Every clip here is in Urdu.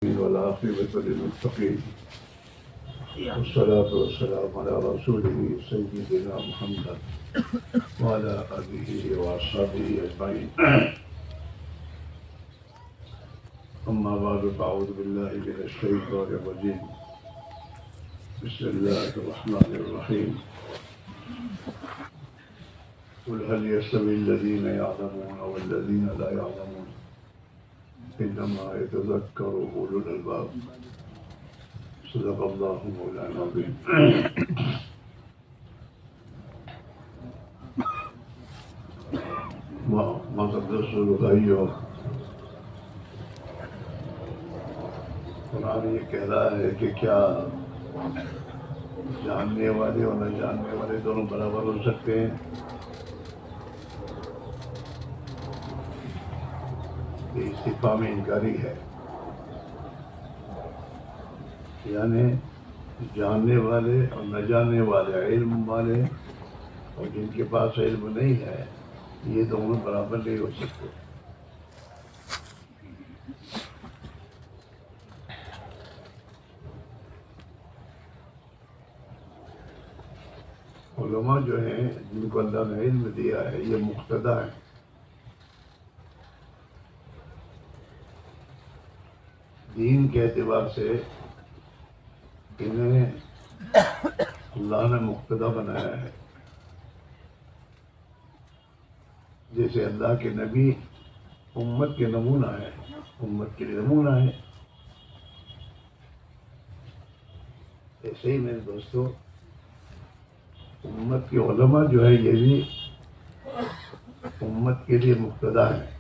والعاقبة للمتقين والصلاة والسلام على رسوله سيدنا محمد وعلى آله وأصحابه أجمعين. أما بعد فأعوذ بالله من الشيطان الرجيم. بسم الله الرحمن الرحيم. قل هل يستوي الذين يعلمون والذين لا يعلمون إنما يتذكر أولو الألباب. صدق الله مولانا العظيم. مقدس بھائیو، قرآن یہ کہہ رہا ہے کہ کیا جاننے والے اور نہ جاننے والے دونوں برابر ہو سکتے ہیں؟ یہ استفہام انکاری ہے، یعنی جاننے والے اور نہ جاننے والے، علم والے اور جن کے پاس علم نہیں ہے، یہ دونوں برابر نہیں ہو سکتے۔ علماء جو ہیں جن کو اللہ نے علم دیا ہے، یہ مقتدی ہیں۔ دین کے اعتبار سے انہیں اللہ نے مقتدی بنایا ہے۔ جیسے اللہ کے نبی امت کے نمونہ ہے، امت کے لیے نمونہ ہے، ایسے ہی میرے دوستو امت کے علماء جو ہے یہ بھی امت کے لیے مقتدی ہیں۔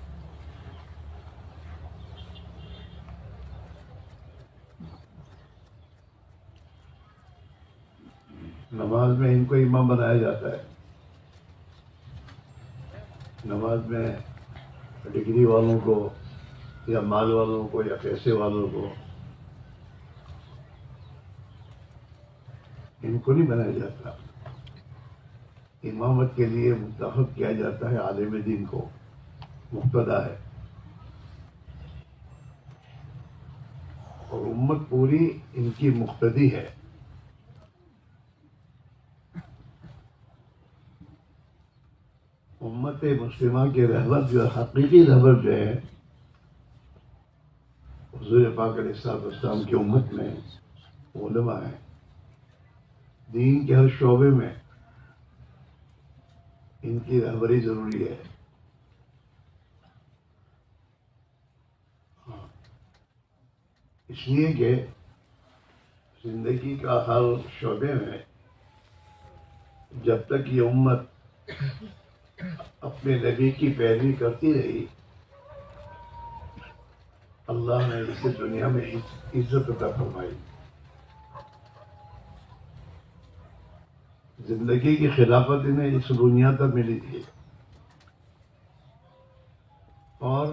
نماز میں ان کو امام بنایا جاتا ہے، نماز میں ڈگری والوں کو یا مال والوں کو یا پیسے والوں کو ان کو نہیں بنایا جاتا، امامت کے لیے منتخب کیا جاتا ہے عالم دین کو، مقتدی ہے۔ اور امت پوری ان کی مقتدی ہے۔ امت مسلمہ کے رہبر جو حقیقی رہبر جو ہے حضور پاک علیہ السلام کی امت میں علماء ہیں۔ دین کے ہر شعبے میں ان کی رہبری ضروری ہے۔ اس لیے کہ زندگی کا ہر شعبے میں جب تک یہ امت اپنے نبی کی پیروی کرتی رہی، اللہ نے اسے دنیا میں عزت عطا فرمائی۔ زندگی کی خلافت انہیں اس دنیا تک ملی تھی، اور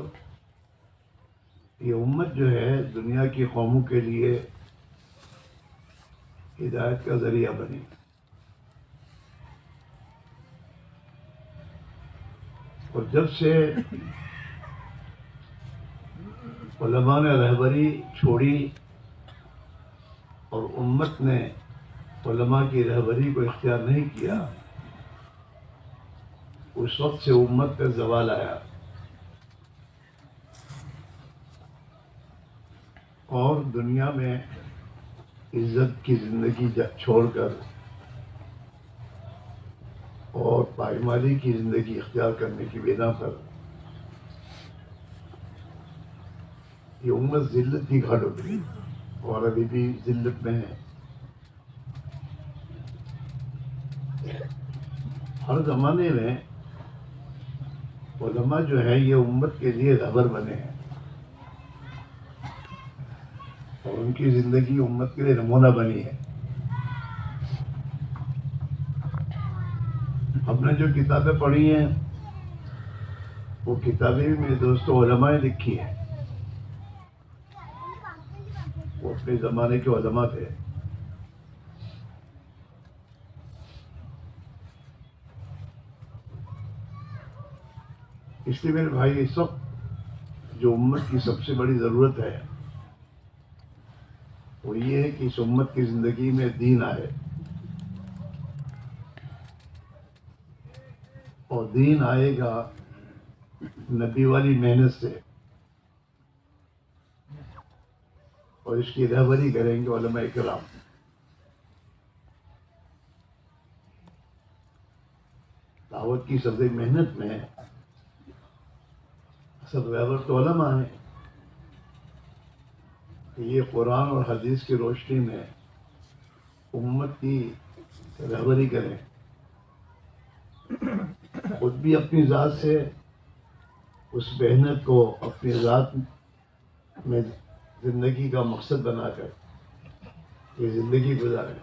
یہ امت جو ہے دنیا کی قوموں کے لیے ہدایت کا ذریعہ بنی۔ اور جب سے علماء نے رہبری چھوڑی اور امت نے علماء کی رہبری کو اختیار نہیں کیا، اس وقت سے امت کا زوال آیا، اور دنیا میں عزت کی زندگی چھوڑ کر اور پائمالی کی زندگی اختیار کرنے کی بنا پر یہ امت ذلت کی گھاٹ اتری، اور ابھی بھی ذلت میں ہے۔ ہر زمانے میں علماء جو ہے یہ امت کے لیے رہبر بنے ہیں، اور ان کی زندگی امت کے لیے نمونہ بنی ہے۔ ہم نے جو کتابیں پڑھی ہیں وہ کتابیں بھی میرے دوستوں علماء نے لکھی ہیں، وہ اپنے زمانے کے علماء تھے۔ اس لیے میرے بھائی، اس وقت جو امت کی سب سے بڑی ضرورت ہے وہ یہ ہے کہ اس امت کی زندگی میں دین آئے، اور دین آئے گا نبی والی محنت سے، اور اس کی رہبری کریں گے علماء کرام۔ دعوت کی سب سے محنت میں سب رہبر تو علماء ہیں کہ یہ قرآن اور حدیث کی روشنی میں امت کی رہبری کریں، خود بھی اپنی ذات سے اس محنت کو اپنی ذات میں زندگی کا مقصد بنا کر یہ زندگی گزاریں،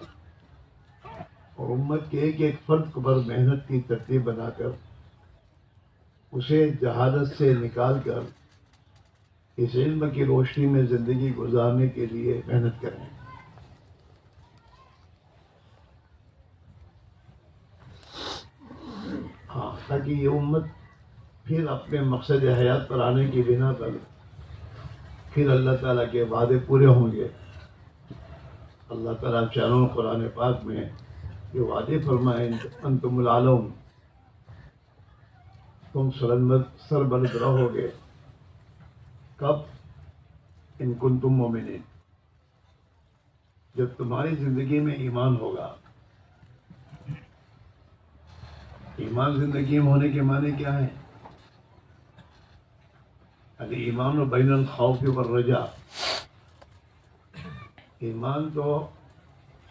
اور امت کے ایک ایک فرد پر محنت کی ترتیب بنا کر اسے جہالت سے نکال کر اس علم کی روشنی میں زندگی گزارنے کے لیے محنت کریں۔ ہاں، تاکہ یہ امت پھر اپنے مقصد حیات پر آنے کی بنا پر پھر اللہ تعالیٰ کے وعدے پورے ہوں گے۔ اللہ تعالیٰ چاروں قرآن پاک میں یہ وعدے فرمائیں، انتم العالم، تم سربلند رہو گے، کب؟ ان کنتم مومنین، جب تمہاری زندگی میں ایمان ہوگا۔ ایمان زندگی میں ہونے کے معنی کیا ہے؟ ایمان و بین الخوف والرجاء، ایمان تو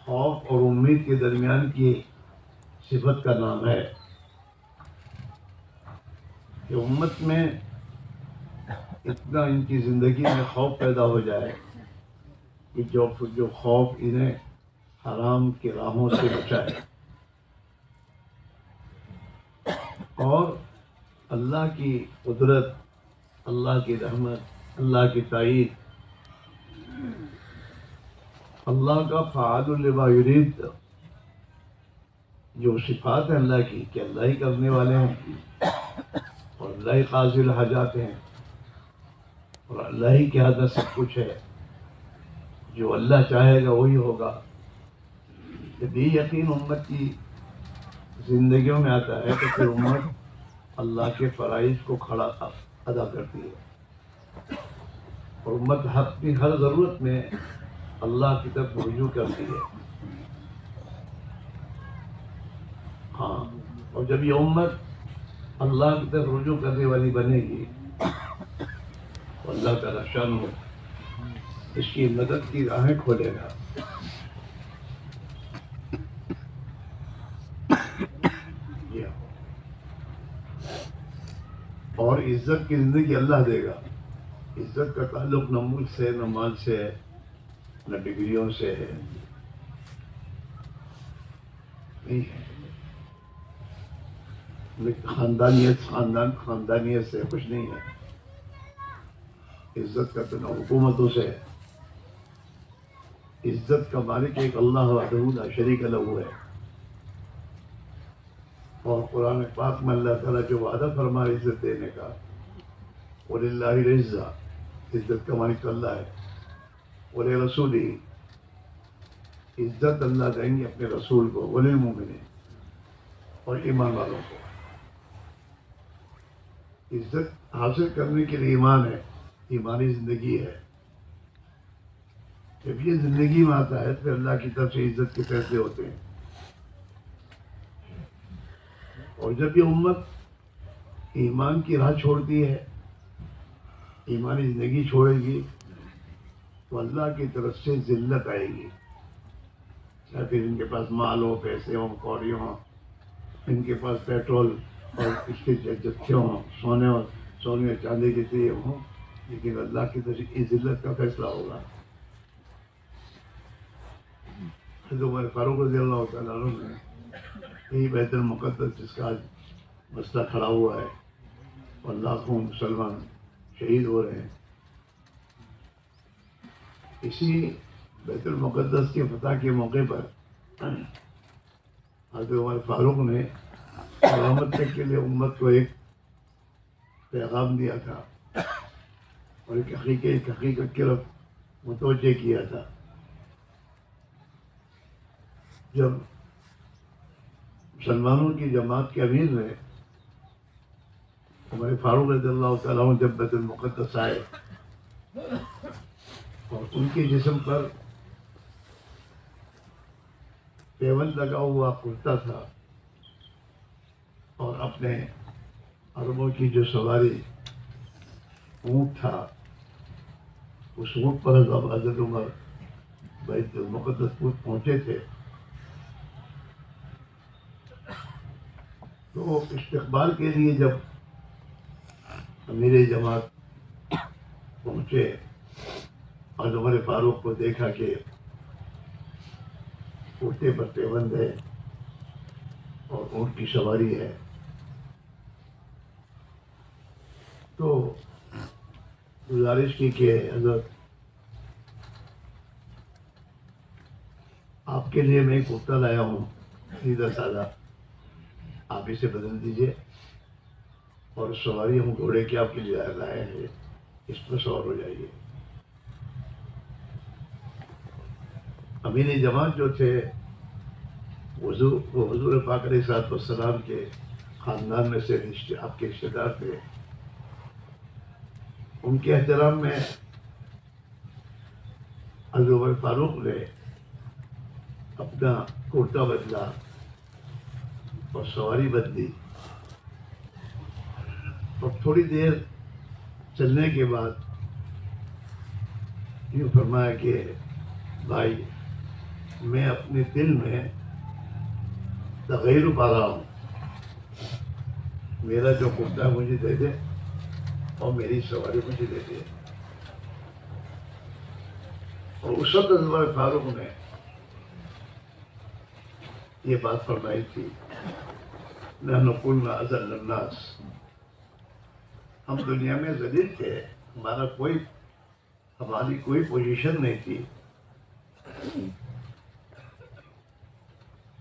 خوف اور امید کے درمیان کی صفت کا نام ہے، کہ امت میں اتنا ان کی زندگی میں خوف پیدا ہو جائے کہ جو خوف انہیں حرام کی راہوں سے بچائے، اور اللہ کی قدرت، اللہ کی رحمت، اللہ کی تائید، اللہ کا فعال لما یرید، جو صفات ہیں اللہ کی کہ اللہ ہی کرنے والے ہیں، اور اللہ ہی قاضی الحاجات ہیں، اور اللہ ہی کے ہاتھ سب کچھ ہے، جو اللہ چاہے گا وہی ہوگا۔ جب یہ یقین امت کی زندگیوں میں آتا ہے تو پھر امت اللہ کے فرائض کو کھڑا ادا کرتی ہے، اور امت اپنی ہر ضرورت میں اللہ کی طرف رجوع کرتی ہے۔ ہاں، اور جب یہ امت اللہ کی طرف رجوع کرنے والی بنے گی تو اللہ تعالیٰ شان اس کی مدد کی راہیں کھولے گا۔ اور عزت کی زندگی اللہ دے گا۔ عزت کا تعلق نہ ملک سے، نہ مال سے، نہ ڈگریوں سے ہے، نہیں ہے، خاندانیت سے کچھ نہیں ہے۔ عزت کا تو نہ حکومتوں سے ہے، عزت کا مالک ایک اللہ وحدہ لا شریک لہ ہے۔ اور قرآن پاک میں اللہ تعالیٰ جو وعدہ فرمائے عزت دینے کا، وَلِلَّهِ الْعِزَّةُ، عزت کا مالک اللہ ہے، وَلِرَسُولِهِ، عزت اللہ دیں گے اپنے رسول کو، وَلِلْمُؤْمِنِينَ، اور ایمان والوں کو۔ عزت حاصل کرنے کے لیے ایمان ہے، ایمانی زندگی ہے۔ جب یہ زندگی میں آتا ہے پھر اللہ کی طرف سے عزت کے فیصلے ہوتے ہیں، اور جب یہ امت ایمان کی راہ چھوڑتی ہے، ایمانی زندگی چھوڑے گی، تو اللہ کی طرف سے ذلت آئے گی، چاہے پھر ان کے پاس مال ہو، پیسے ہوں، کوڑی ہوں، ان کے پاس پیٹرول اور اس کے جتھے ہوں، سونے اور چاندی کے چیزیں ہوں، لیکن اللہ کی طرف سے اس ذلت کا فیصلہ ہوگا۔ حضرت عمر فاروق رضی اللہ تعالیٰ عنہ نے یہی بیت المقدس جس کا آج مسئلہ کھڑا ہوا ہے اور لاکھوں مسلمان شہید ہو رہے ہیں، اسی بیت المقدس کے فتح کے موقع پر حضرت عمر فاروق نے قیامت تک کے لیے امت کو ایک پیغام دیا تھا، اور ایک حقیقت کی طرف متوجہ کیا تھا جب مسلمانوں کی جماعت کے امیر نے ہمارے فاروق رضی اللہ تعالیٰ عنہ جب بیت المقدس آئے اور ان کے جسم پر پیون لگا ہوا کرتا تھا اور اپنے عربوں کی جو سواری اونٹ تھا، اس اونٹ پر جب حضرت عمر بیت المقدس پہنچے تھے تو استقبال کے لیے جب امیر جماعت پہنچے اور عمر فاروق کو دیکھا کہ کرتے پر پیوند ہے اور اونٹ کی سواری ہے، تو گزارش کی کہ حضرت آپ کے لیے میں ایک کرتا لایا ہوں سیدھا سادہ، آپ اسے بدل دیجئے اور سواری ہم گھوڑے کے آپ کے لیے لائے ہیں، اس پر سوار ہو جائیے۔ امین جماعت جو تھے وہ حضور پاک علیہ الصلوۃ والسلام کے خاندان میں سے آپ کے رشتے دار تھے۔ ان کے احترام میں حضرت عمر فاروق نے اپنا کرتا بدلا اور سواری بدلی، اور تھوڑی دیر چلنے کے بعد یوں فرمایا کہ بھائی میں اپنے دل میں تغیر پا رہا ہوں، میرا جو کرتا مجھے دے دے اور میری سواری مجھے دے دے۔ اور اس وقت حضرت فاروق نے یہ بات فرمائی تھی، نحن كنا اذل الناس، ہم دنیا میں ذلیل تھے، ہماری کوئی پوزیشن نہیں تھی،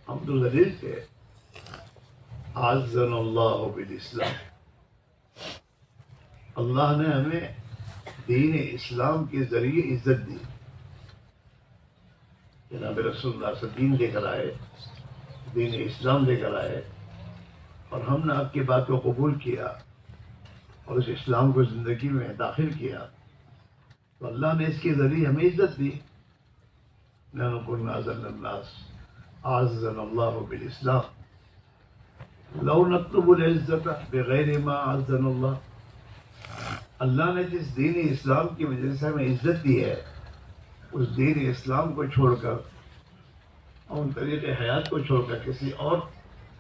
ہم تو ذلیل تھے۔ اعزنا اللہ بالاسلام، اللہ نے ہمیں دین اسلام کے ذریعے عزت دی۔ جناب رسول اللہ سے دین لے کر آئے، دین اسلام لے کر آئے، اور ہم نے آپ کی بات کو قبول کیا اور اس اسلام کو زندگی میں داخل کیا، تو اللہ نے اس کے ذریعے ہمیں عزت دی۔ نحن كنا اذل الناس اعزنا اللہ بالاسلام، لو نطلب العزت بغیر ما اعزنا اللہ، اللہ نے جس دین اسلام کی وجہ سے ہمیں عزت دی ہے، اس دین اسلام کو چھوڑ کر اور ان طریقے حیات کو چھوڑ کر کسی اور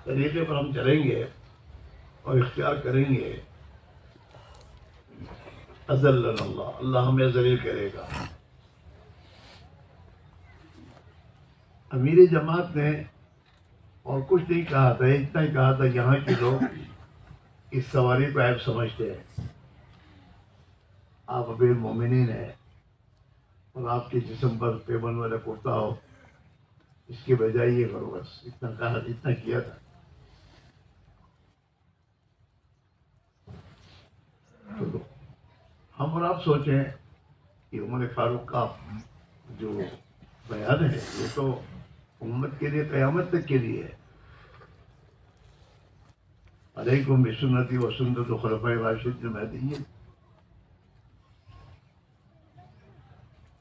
طریقے پر ہم چلیں گے اور اختیار کریں گے، اذلنا اللہ، اللہ ہمیں ذلیل کرے گا۔ امیر جماعت نے اور کچھ نہیں کہا تھا، اتنا ہی کہا تھا یہاں کے لوگ اس سواری کو عیب سمجھتے ہیں، آپ امیر المومنین ہیں اور آپ کے جسم پر پیبند والا کرتا ہو، اس کے بجائے یہ کرو، بس اتنا کہا، اتنا کیا تھا۔ تو ہم اور آپ سوچیں کہ عمر فاروق کا جو بیان ہے یہ تو امت کے لیے قیامت تک کے لیے ہے، علیکم بسنتی و سنت الخلفاء الراشدین المہدیین۔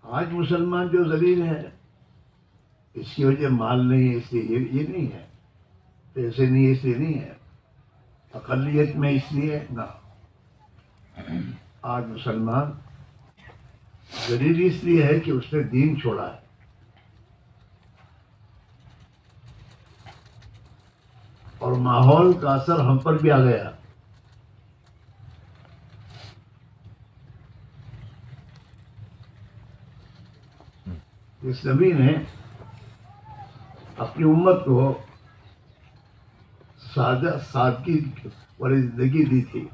آج مسلمان جو ذلیل ہے اس کی وجہ مال نہیں ہے، اس لیے یہ نہیں ہے، پیسے نہیں ہے اس لیے نہیں ہے، اقلیت میں اس لیے نہ۔ آج مسلمان ذلیل اس لیے ہے کہ اس نے دین چھوڑا ہے، اور ماحول کا اثر ہم پر بھی آ گیا۔ اس نبی نے اپنی امت کو سادگی والی زندگی دی تھی۔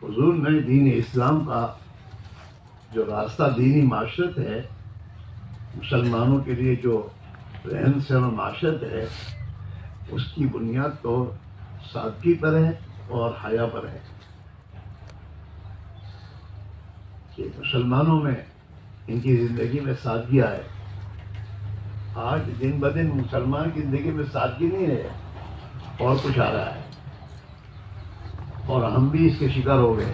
حضور نے دین اسلام کا جو راستہ دینی معاشرت ہے، مسلمانوں کے لیے جو رہن سہن معاشرت ہے، اس کی بنیاد تو سادگی پر ہے اور حیا پر ہے، کہ مسلمانوں میں ان کی زندگی میں سادگی آئے. آج دن بدن مسلمان کی زندگی میں سادگی نہیں ہے، اور کچھ آ رہا ہے، اور ہم بھی اس کے شکار ہو گئے.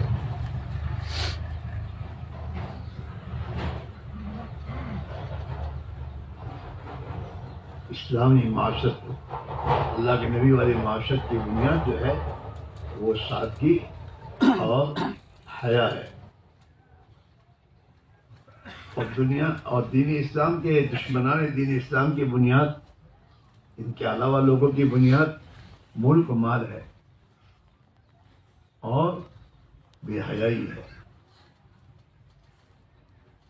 اسلامی معاشرت، اللہ کے نبی والی معاشرت کی بنیاد جو ہے وہ سادگی اور حیا ہے. اور دنیا اور دین اسلام کے دشمنان دین اسلام کی بنیاد، ان کے علاوہ لوگوں کی بنیاد ملک و مال ہے اور بے حیائی ہے.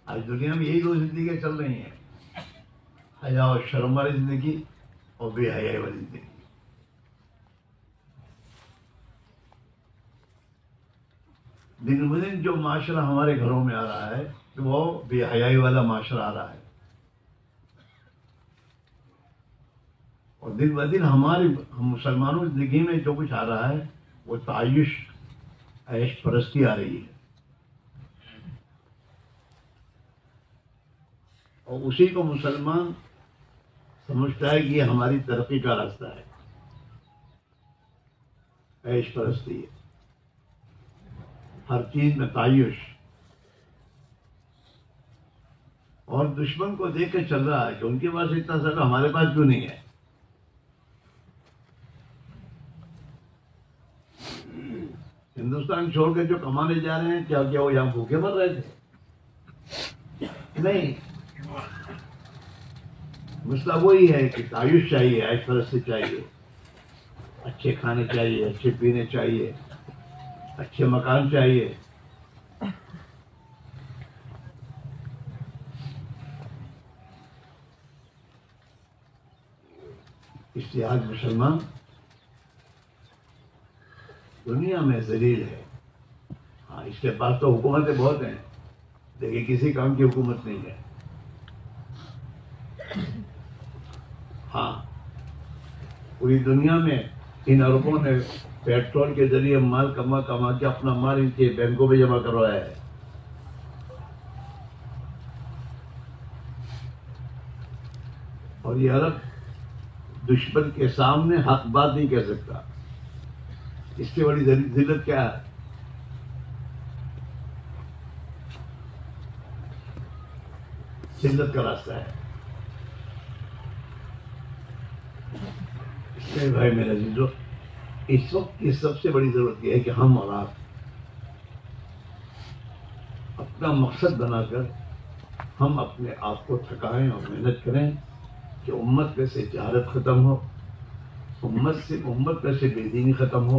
آج دنیا میں یہی دو زندگیاں چل رہی ہیں، حیا اور شرم والی زندگی اور بے حیائی والی زندگی. دن بدن جو معاشرہ ہمارے گھروں میں آ رہا ہے وہ بے حیائی والا معاشرہ آ رہا ہے، اور دن بدن ہم مسلمانوں کی زندگی میں جو کچھ آ رہا ہے وہ تعیش، عیش پرستی آ رہی ہے، اور اسی کو مسلمان سمجھتا ہے کہ یہ ہماری ترقی کا راستہ ہے. عیش پرستی ہے، ہر چیز میں تعیش، اور دشمن کو دیکھ کے چل رہا ہے کہ ان کے پاس اتنا زیادہ، ہمارے پاس کیوں نہیں ہے. ہندوستان چھوڑ کے جو کمانے جا رہے ہیں، کیا وہ یہاں بھوکے مر رہے تھے؟ نہیں. مسئلہ وہی ہے کہ تعیش چاہیے، عیش پرستی چاہیے، اچھے کھانے چاہیے، اچھے پینے چاہیے، اچھے مکان چاہیے. اس لیے آج مسلمان دنیا میں ذلیل ہے. ہاں، اس کے پاس تو حکومتیں بہت ہیں لیکن کسی کام کی حکومت نہیں ہے. ہاں، پوری دنیا میں ان عربوں نے پیٹرول کے ذریعے مال کما کے اپنا مال ان کے بینکوں میں جمع کروایا ہے. اور یہ عرب دشمن کے سامنے حق بات نہیں کہہ سکتا. اس کی بڑی ذلت کیا ہے؟ ذلت کا راستہ ہے. اس لیے بھائی میرا عزیزو، اس وقت کی سب سے بڑی ضرورت یہ ہے کہ ہم اور آپ اپنا مقصد بنا کر ہم اپنے آپ کو تھکائیں اور محنت کریں کہ امت میں سے جہالت ختم ہو، امت میں سے بے دینی ختم ہو،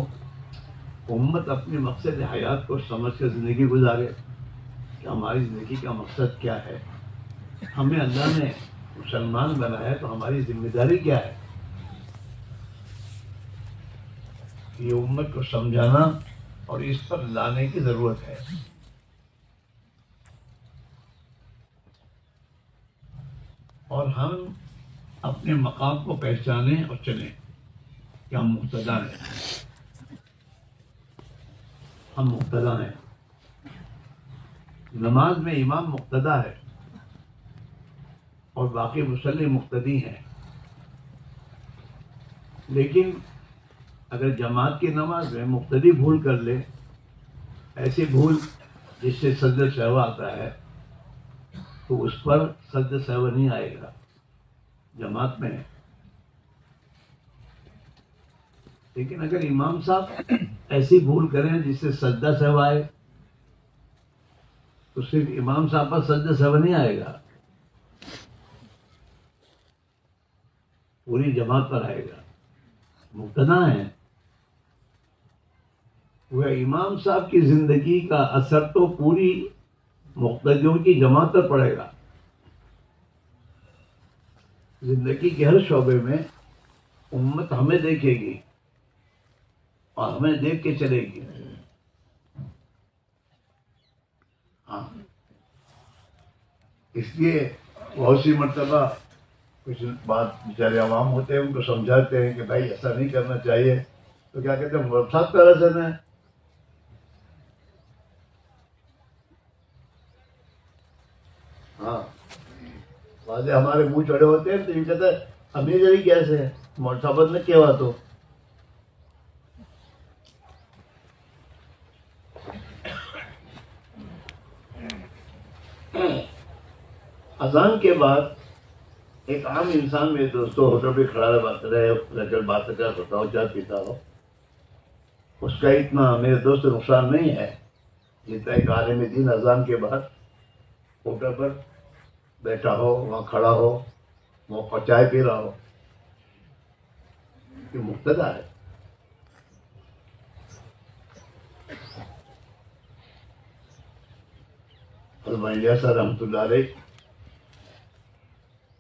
امت اپنے مقصد حیات کو سمجھ کر زندگی گزارے کہ ہماری زندگی کا مقصد کیا ہے. ہمیں اللہ نے مسلمان بنایا تو ہماری ذمہ داری کیا ہے؟ یہ امت کو سمجھانا اور اس پر لانے کی ضرورت ہے. اور ہم اپنے مقام کو پہچانیں اور چلیں کہ ہم مقتدا ہیں. ہم مقتدا ہیں. نماز میں امام مقتدا ہے اور باقی مصلی مقتدی ہیں. لیکن اگر جماعت کی نماز میں مقتدی بھول کر لے، ایسی بھول جس سے سجدہ سہوا آتا ہے، تو اس پر سجدہ سہوا نہیں آئے گا جماعت میں. لیکن اگر امام صاحب ایسی بھول کریں جس سے سجدہ سہوا آئے، تو صرف امام صاحب پر سجدہ سہوا نہیں آئے گا، پوری جماعت پر آئے گا. مقتدا ہیں. وہ امام صاحب کی زندگی کا اثر تو پوری مقتدیوں کی جماعت پر پڑے گا. زندگی کے ہر شعبے میں امت ہمیں دیکھے گی اور ہمیں دیکھ کے چلے گی. ہاں، اس لیے بہت سی مرتبہ کچھ بات بیچارے عوام ہوتے ہیں، ان کو سمجھاتے ہیں کہ بھائی ایسا نہیں کرنا چاہیے، تو کیا کہتے ہیں مرتاد کا رسن ہے. واضح ہمارے منہ چڑے ہوتے ہیں تو یہ کہتا ہے ہمیں جی کیسے ہے مرتبت نے کیا بات ہو. اذان کے بعد ایک عام انسان میرے دوستوں ہوٹل پہ کھڑا رہے بات کر ہوتا ہو چائے پیتا ہو، اس کا اتنا میرے دوست نقصان نہیں ہے جتنا ایک عالم دین اذان کے بعد ہوٹل پر بیٹھا ہو، وہاں کھڑا ہو، وہاں چائے پی رہا ہو. یہ مقتدا ہے. علامہ صاحب رحمۃ اللہ علیہ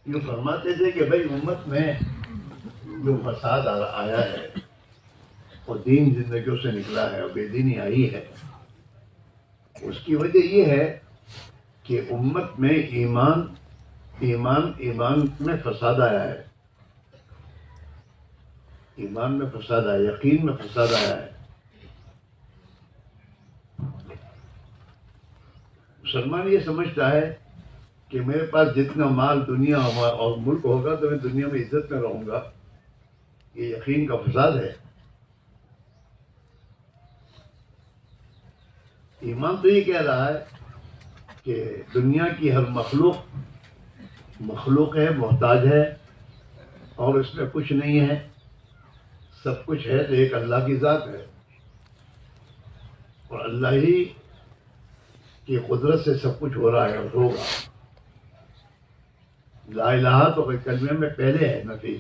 یوں فرماتے تھے کہ بھائی امت میں جو فساد آیا ہے اور دین زندگیوں سے نکلا ہے اور بے دینی آئی ہے، اس کی وجہ یہ ہے کہ امت میں ایمان میں فساد آیا ہے. ایمان میں فساد آیا، یقین میں فساد آیا ہے. مسلمان یہ سمجھتا ہے کہ میرے پاس جتنا مال دنیا اور ملک ہوگا تو میں دنیا میں عزت میں رہوں گا. یہ یقین کا فساد ہے. ایمان تو یہ کہہ رہا ہے کہ دنیا کی ہر مخلوق ہے، محتاج ہے اور اس میں کچھ نہیں ہے، سب کچھ ہے تو ایک اللہ کی ذات ہے اور اللہ ہی کی قدرت سے سب کچھ ہو رہا ہے اور ہوگا. لا الہ تو کلمے میں پہلے ہے نفی،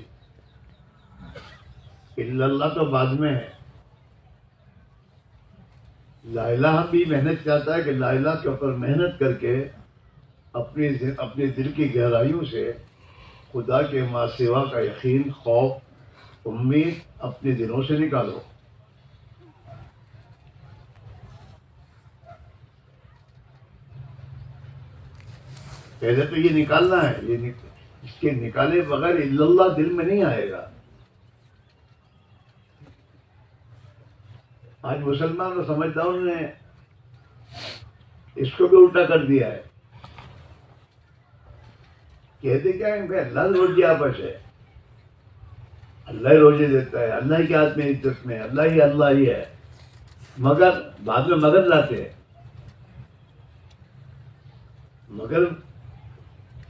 الا اللہ تو بعد میں ہے. لا الہ بھی محنت چاہتا ہے کہ لا الہ کے اوپر محنت کر کے اپنے دل کی گہرائیوں سے خدا کے ما سوا کا یقین، خوف، امید اپنے دلوں سے نکالو. پہلے تو یہ نکالنا ہے، اس کے نکالے بغیر الا اللہ دل میں نہیں آئے گا. آج مسلمان اور سمجھداروں نے اس کو بھی الٹا کر دیا ہے. کہتے کیا ہے کہ اللہ روزی آپس ہے، اللہ ہی روزے دیتا ہے، اللہ ہی کے ہاتھ میں عزت میں، اللہ ہی ہے. مگر بعد میں مگر لاتے ہیں. مگر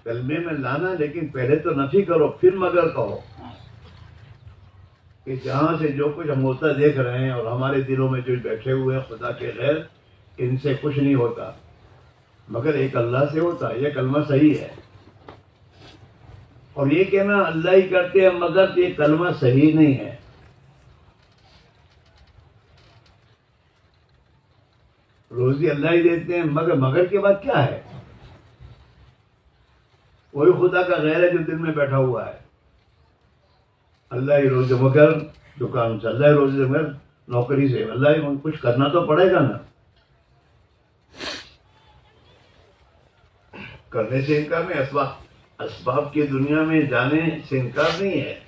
کلمے میں لانا، لیکن پہلے تو نفی کرو پھر مگر کہو کہ جہاں سے جو کچھ ہم ہوتا دیکھ رہے ہیں اور ہمارے دلوں میں جو بیٹھے ہوئے ہیں خدا کے غیر، ان سے کچھ نہیں ہوتا مگر ایک اللہ سے ہوتا ہے. یہ کلمہ صحیح ہے. اور یہ کہنا اللہ ہی کرتے ہیں مگر یہ کلمہ صحیح نہیں ہے. روزی اللہ ہی دیتے ہیں مگر کے بعد کیا ہے؟ وہی خدا کا غیر ہے جو دل میں بیٹھا ہوا ہے. اللہ ہی روزی مگر دکان سے، اللہ ہی روزی مگر نوکری سے، اللہ ہی کچھ کرنا تو پڑے گا نا. کرنے سے انکار نہیں، اسباب کی دنیا میں جانے سے انکار نہیں ہے،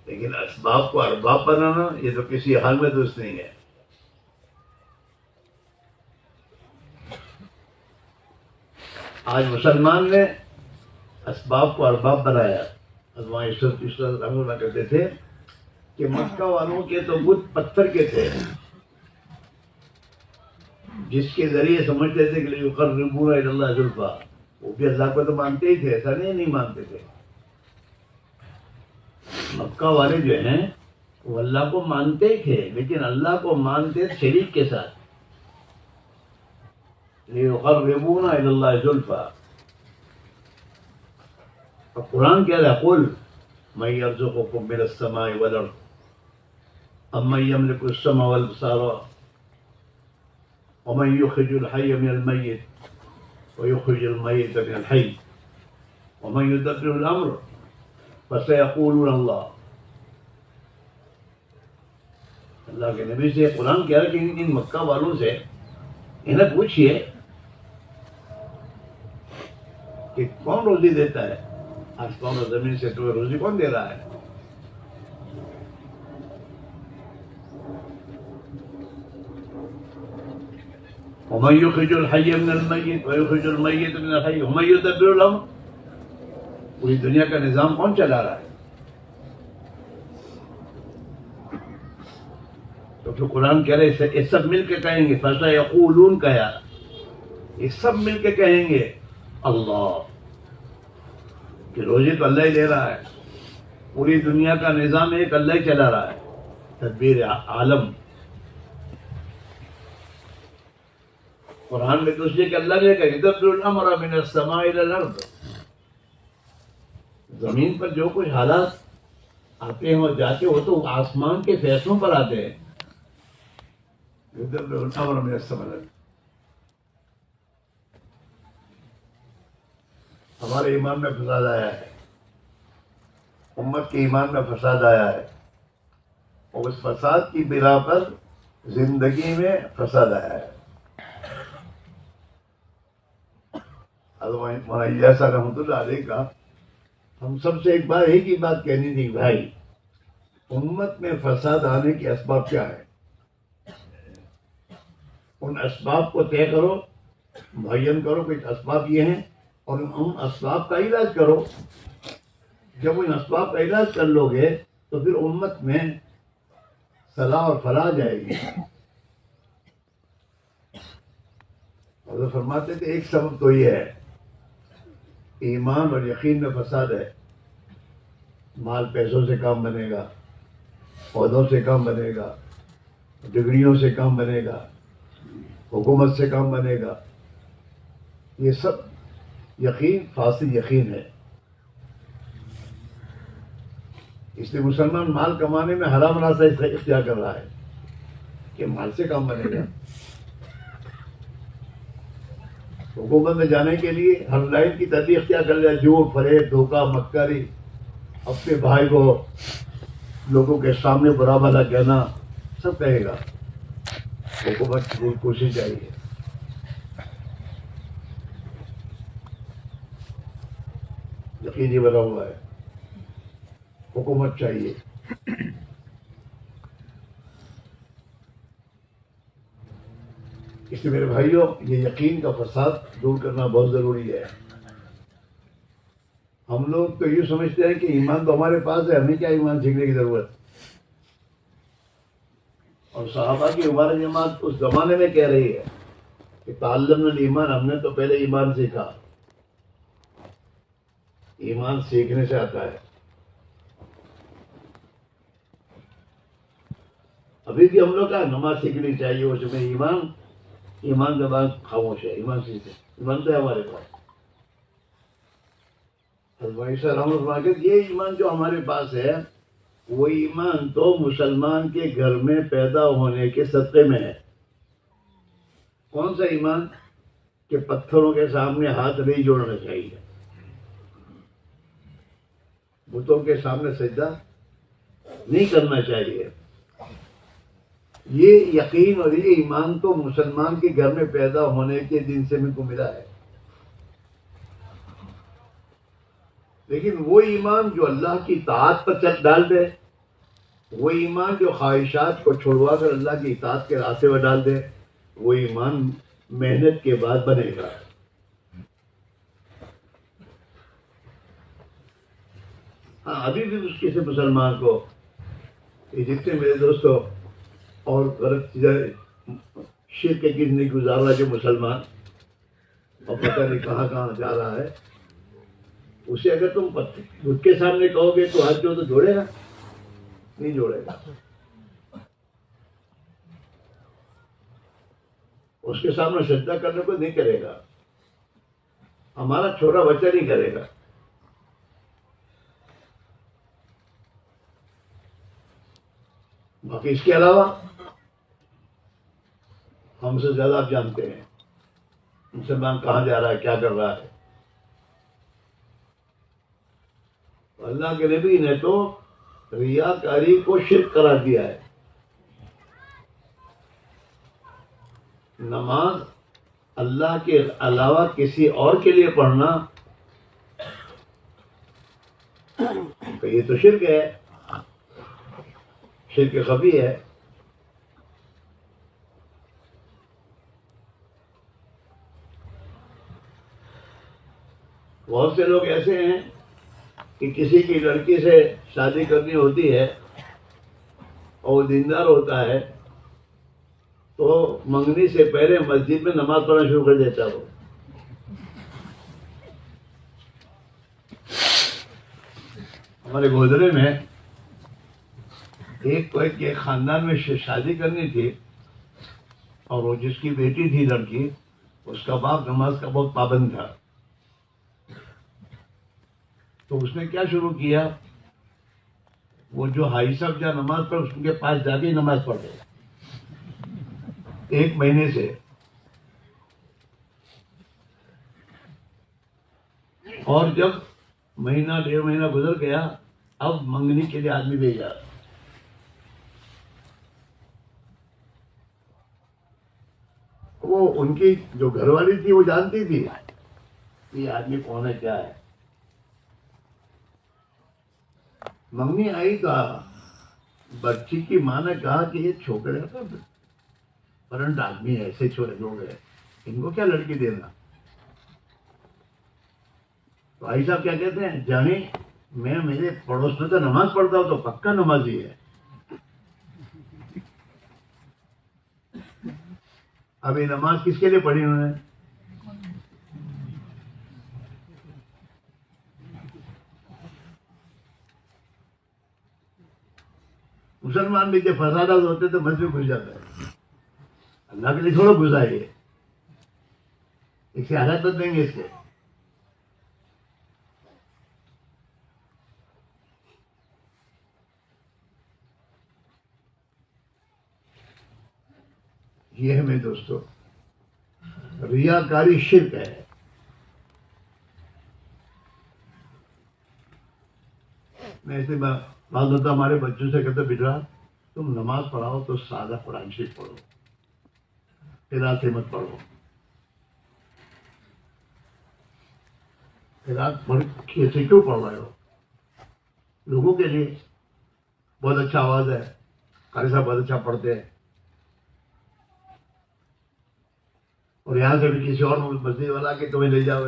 لیکن اسباب کو ارباب بنانا یہ تو کسی حال میں درست نہیں ہے. آج مسلمان نے اسباب کو ارباب بنایا. علامہ اشرف رحمۃ اللہ کہتے تھے کہ مکہ والوں کے تو بت پتھر کے تھے، جس کے ذریعے سمجھتے تھے کہ یقربون الی اللہ زلفیٰ، وہ بھی اللہ کو تو مانتے ہی تھے، ایسا نہیں مانتے تھے. مکہ والے جو ہیں وہ اللہ کو مانتے ہی تھے، لیکن اللہ کو مانتے شریک کے ساتھ. یقربون الی اللہ زلفیٰ. اور قرآن کہہ رہا ہے قل من یرزقکم من السماء والارض امن یملک السمع والابصار ومن یخرج الحی من المیت ویخرج المیت من الحی ومن یدبر الامر فسیقولون اللہ. اللہ کے نبی سے قرآن کہہ رہا ہے کہ ان مکہ والوں سے انہیں پوچھئے کہ کون روزی دیتا ہے، آسمان اور زمین سے تمہیں روزی کون دے رہا ہے؟ ومن یخرج الحی من المیت ویخرج المیت من الحی ومن یدبر الامر. پوری دنیا کا نظام کون چلا رہا ہے؟ تو پھر قرآن کہہ رہے یہ سب مل کے کہیں گے، فَسَيَقُولُونَ کا یار، یہ سب مل کے کہیں گے اللہ، کہ روزی تو اللہ ہی دے رہا ہے، پوری دنیا کا نظام ایک اللہ ہی چلا رہا ہے، تدبیر عالم۔ قرآن میں دوسرے کہ اللہ نے کہا يُدَبِّرُ الْأَمْرَ مِنَ السَّمَاءِ إِلَى الْأَرْضِ، زمین پر جو کچھ حالات آتے ہیں اور جاتے وہ تو آسمان کے فیصلوں پر آتے ہیں۔ يُدَبِّرُ الْأَمْرَ مِنَ السَّمَاءِ إِلَى الْأرْضِ۔ ہمارے ایمان میں فساد آیا ہے، امت کے ایمان میں فساد آیا ہے، اور اس فساد کی بنا پر زندگی میں فساد آیا ہے۔ مولانا الیاس رحمۃ اللہ علیہ کا ہم سب سے ایک بار ایک ہی بات کہنی تھی، بھائی امت میں فساد آنے کے اسباب کیا ہیں؟ ان اسباب کو طے کرو، معین کرو کہ اسباب یہ ہیں، اور ان اسباب کا علاج کرو۔ جب ان اسباب کا علاج کر لو گے تو پھر امت میں صلاح اور فلاح جائے گی۔ حضرت فرماتے تھے ایک سبب تو یہ ہے، ایمان اور یقین میں فساد ہے، مال پیسوں سے کام بنے گا، عہدوں سے کام بنے گا، ڈگریوں سے کام بنے گا، حکومت سے کام بنے گا، یہ سب یقین فاسد یقین ہے۔ اس لیے مسلمان مال کمانے میں حرام راستہ اختیار کر رہا ہے کہ مال سے کام بنے گا۔ حکومت میں جانے کے لیے ہر لائن کی ترتیب اختیار کر لیا، جھوٹ، فریب، دھوکہ، مکاری، اپنے بھائی کو لوگوں کے سامنے برا بھلا کہنا، سب کہے گا۔ حکومت کی کوشش چاہیے، یقینی بنا ہوا ہے، حکومت چاہیے۔ اس لیے میرے بھائیوں، یہ یقین کا فساد دور کرنا بہت ضروری ہے۔ ہم لوگ تو یہ سمجھتے ہیں کہ ایمان تو ہمارے پاس ہے، ہمیں کیا ایمان سیکھنے کی ضرورت؟ اور صحابہ کی ہماری جماعت اس زمانے میں کہہ رہی ہے کہ تعلمنا الایمان، ہم نے تو پہلے ایمان سیکھا۔ ایمان سیکھنے سے آتا ہے۔ ابھی بھی ہم لوگ کا نماز سیکھنی چاہیے، اس میں ایمان کے بعد خاموش ہے، ایمان سیکھے، ایمان تو ہے ہمارے پاس۔ یہ ایمان جو ہمارے پاس ہے وہ ایمان تو مسلمان کے گھر میں پیدا ہونے کے صدقے میں ہے۔ کون سا ایمان؟ کہ پتھروں کے سامنے ہاتھ نہیں جوڑنا چاہیے، بتوں کے سامنے سجدہ نہیں کرنا چاہیے۔ یہ یقین اور یہ ایمان تو مسلمان کے گھر میں پیدا ہونے کے دن سے مل کو ملا ہے۔ لیکن وہ ایمان جو اللہ کی اطاعت پر چل ڈال دے، وہ ایمان جو خواہشات کو چھڑوا کر اللہ کی اطاعت کے راستے پر ڈال دے، وہ ایمان محنت کے بعد بنے گا۔ ہاں، ابھی بھی کسی مسلمان کو، یہ جتنے میرے دوستوں اور غلط چیزیں شرک کی زندگی گزار رہا ہے جو مسلمان، اور پتہ نہیں کہاں کہاں جا رہا ہے، اسے اگر تم بدھ کے سامنے کہو گے تو ہاتھ جو جوڑے گا؟ نہیں جوڑے گا۔ اس کے سامنے سجدہ کرنے کو نہیں کرے گا، ہمارا چھوٹا بچہ نہیں کرے گا۔ باقی اس کے علاوہ ہم سے زیادہ آپ جانتے ہیں مسلمان کہاں جا رہا ہے، کیا کر رہا ہے۔ اللہ کے نبی نے تو ریاکاری کو شرک قرار دیا ہے۔ نماز اللہ کے علاوہ کسی اور کے لیے پڑھنا تو یہ تو شرک ہے، شرک خفی ہے۔ بہت سے لوگ ایسے ہیں کہ کسی کی لڑکی سے شادی کرنی ہوتی ہے اور وہ دیندار ہوتا ہے تو منگنی سے پہلے مسجد میں نماز پڑھنا شروع کر دیتا وہ. ہمارے گودرے میں ایک خاندان میں شادی کرنی تھی اور وہ جس کی بیٹی تھی لڑکی اس کا باپ نماز کا بہت پابند تھا. تو اس نے کیا شروع کیا, وہ جو حاجی صاحب جہاں نماز پڑھ اس کے پاس جا کے ہی نماز پڑھ رہے 1 مہینے سے. اور جب مہینہ 1.5 مہینہ گزر گیا اب منگنی کے لیے آدمی بھیجا. وہ ان کی جو گھر والی تھی وہ جانتی تھی یہ آدمی کون ہے کیا ہے. منگنی آئی تو بچی کی ماں نے کہا کہ یہ چھوکرے کا کرنٹ آدمی ہے, ایسے چھوڑے لوگ ہیں, ان کو کیا لڑکی دینا. تو بھائی صاحب کیا کہتے ہیں, جانے میں میرے پڑوس میں تو نماز پڑھتا ہوں تو پکا نمازی ہے. اب یہ نماز کس کے لیے پڑھی انہوں نے؟ مسلمان بھی جب فسادات ہوتے تو مسجد گھس جاتا ہے. اللہ کے لیے تھوڑا گھسا ہے, اس سے حالت بدلیں گے اس کے. یہ ہے میرے دوستو, ریاکاری شرک ہے. میں ایسے بعض ہوتا ہمارے بچوں سے کہتے بیٹا تم نماز پڑھاؤ تو سادہ قرآن شریف پڑھو, قرات مت پڑھو. قرات پڑھ کیسے کیوں پڑھ رہے ہو؟ لوگوں کے لیے بہت اچھا آواز ہے, قاری صاحب بہت اچھا پڑھتے ہیں, اور یہاں سے بھی کسی اور مسجد والا کے تمہیں لے جاؤ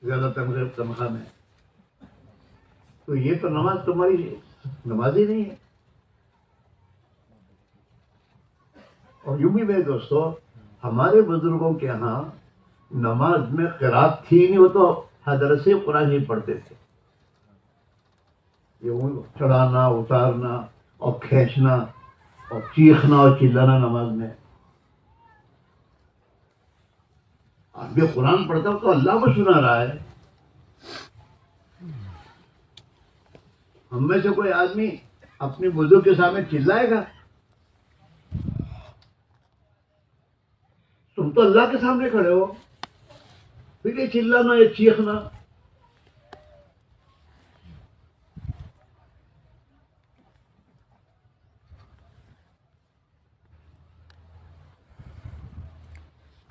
زیادہ تنخواہ میں, تو یہ تو نماز تمہاری نماز ہی نہیں ہے. اور یوں بھی میرے دوستو ہمارے بزرگوں کے یہاں نماز میں قرات تھی نہیں, وہ تو حضرت سے قرآن ہی پڑھتے تھے. یہ چڑھانا اتارنا اور کھینچنا اور چیخنا اور چلانا نماز میں. آدمی قرآن پڑھتا ہوں تو اللہ کو سنا رہا ہے. ہم میں سے کوئی آدمی اپنے بزرگ کے سامنے چلائے گا؟ تم تو اللہ کے سامنے کھڑے ہو, پھر یہ چلانا یہ چیخنا.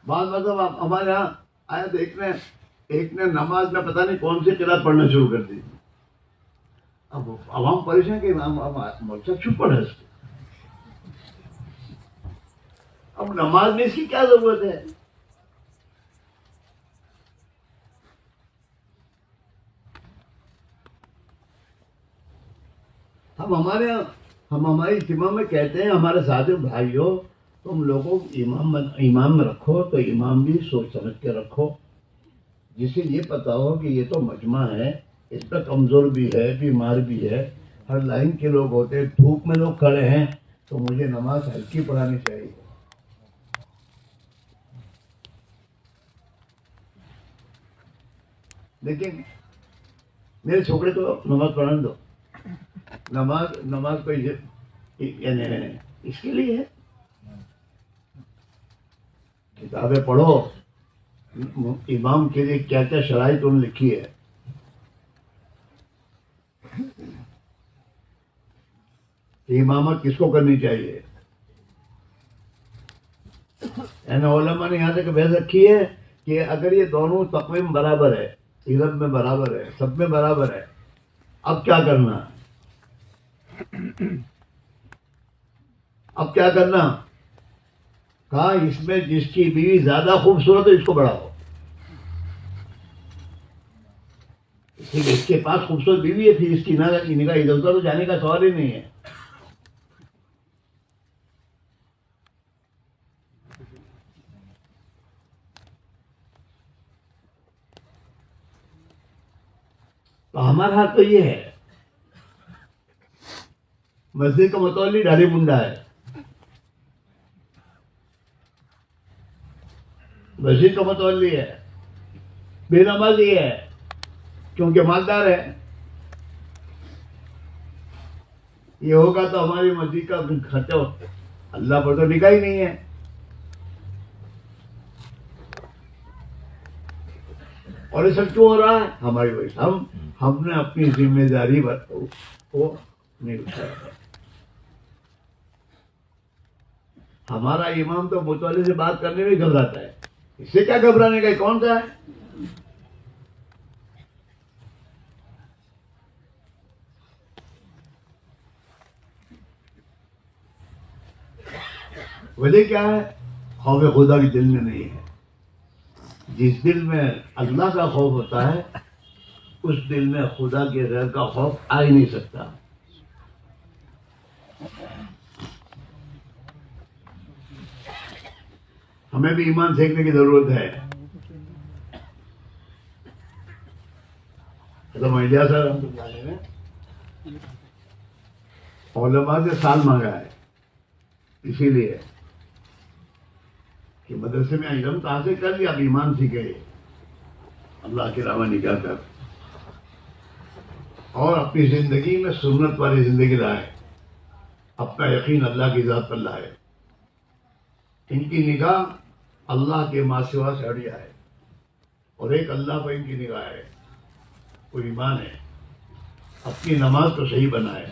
بعض مطلب ہمارے یہاں آیا تو ایک نے نماز میں پتہ نہیں کون سی قرات پڑھنا شروع کر دی. اب عوام پریشان کہ مولوی چپ پڑھے اس کو. اب نماز میں اس کی کیا ضرورت ہے؟ ہم ہماری اجتماع میں کہتے ہیں ہمارے ساتھی بھائیوں تم لوگوں امام میں رکھو تو امام بھی سوچ سمجھ کے رکھو, جسے یہ پتا ہو کہ یہ تو مجمع ہے, اس پہ کمزور بھی ہے بیمار بھی ہے, ہر لائن کے لوگ ہوتے ہیں, دھوپ میں لوگ کھڑے ہیں, تو مجھے نماز ہلکی پڑھانی چاہیے. لیکن میرے چھوکرے کو نماز پڑھانے دو. نماز کو یعنی اس کے لیے ہے, کتابیں پڑھو, امام کے لیے کیا کیا شرائط انہوں نے لکھی ہے. امامت کس کو کرنی چاہیے؟ علماء نے یہاں تک بحث رکھی ہے کہ اگر یہ دونوں تقویم برابر ہے, علم میں برابر ہے, سب میں برابر ہے, اب کیا کرنا؟ اب کیا کرنا؟ کہا اس میں جس کی بیوی زیادہ خوبصورت ہے اس کو بڑھاؤ. ٹھیک ہے، اس کے پاس خوبصورت بیوی ہے، پھر اس کی نگاہ ادھر ادھر تو جانے کا سوال ہی نہیں ہے. تو ہمارا حال تو یہ ہے، مسجد کا متولی ڈھالی منڈا ہے، مسجد کا متولی ہے، بے نمازی ہے کیونکہ مالدار ہے. یہ ہوگا تو ہماری مسجد کا خرچہ اللہ پر تو نگاہ ہی نہیں ہے. اور یہ سب کیوں ہو رہا ہے؟ ہماری وجہ سے. ہم نے اپنی ذمہ داری کو نہیں اٹھایا. ہمارا امام تو متولی سے بات کرنے میں گھبراتا ہے. اس سے کیا گھبرانے کا، کون سا ہے؟ وجہ کیا ہے؟ خوف خدا کی دل میں نہیں ہے. جس دل میں اللہ کا خوف ہوتا ہے اس دل میں خدا کے غیر کا خوف آ ہی نہیں سکتا. ہمیں بھی ایمان سیکھنے کی ضرورت ہے. حضرت الیاس صاحب رحمۃ اللہ علیہ نے علماء سے سال مانگا ہے، اسی لیے کہ مدرسے میں علم تو حاصل کر لیا، اب ایمان سیکھے اللہ کے علاوہ نکاح کر، اور اپنی زندگی میں سنت والی زندگی لائے، اپنا یقین اللہ کی ذات پر لائے. ان کی نگاہ اللہ کے ما سوا سے ہٹ جائے اور ایک اللہ پر ان کی نگاہ ہے، وہ ایمان ہے. اپنی نماز کو صحیح بنائے.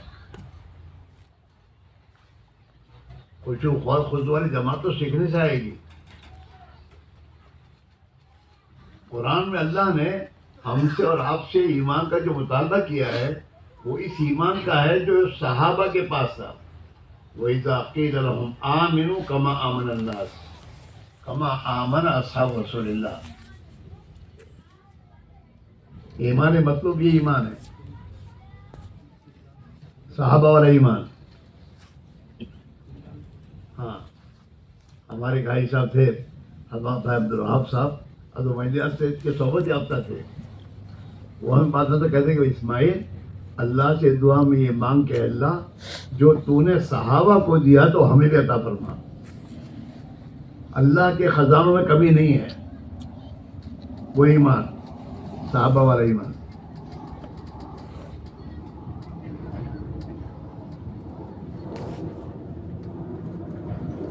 خشوع و خضوع والی جماعت تو سیکھنے سے آئے گی. قرآن میں اللہ نے ہم سے اور آپ سے ایمان کا جو مطالبہ کیا ہے وہ اس ایمان کا ہے جو صحابہ کے پاس تھا. وَإِذَا قِيلَ لَهُمْ آمِنُوا كَمَا آمَنَ النَّاسُ كَمَا آمَنَ أَصْحَابُ رسول اللہ. ایمان مطلوب یہ ایمان ہے، صحابہ والا ایمان. ہاں، ہمارے بھائی صاحب تھے حضرت عبدالوہاب صاحب، حضرت الیاس سے اس کے صحبت یافتہ تھے. وہ ہمیں بات تو کہتے کہ اسماعیل اللہ سے دعا میں یہ مانگ کہ اللہ جو تو نے صحابہ کو دیا تو ہمیں بھی عطا فرما. اللہ کے خزانوں میں کمی نہیں ہے. وہ ایمان صحابہ والا ایمان.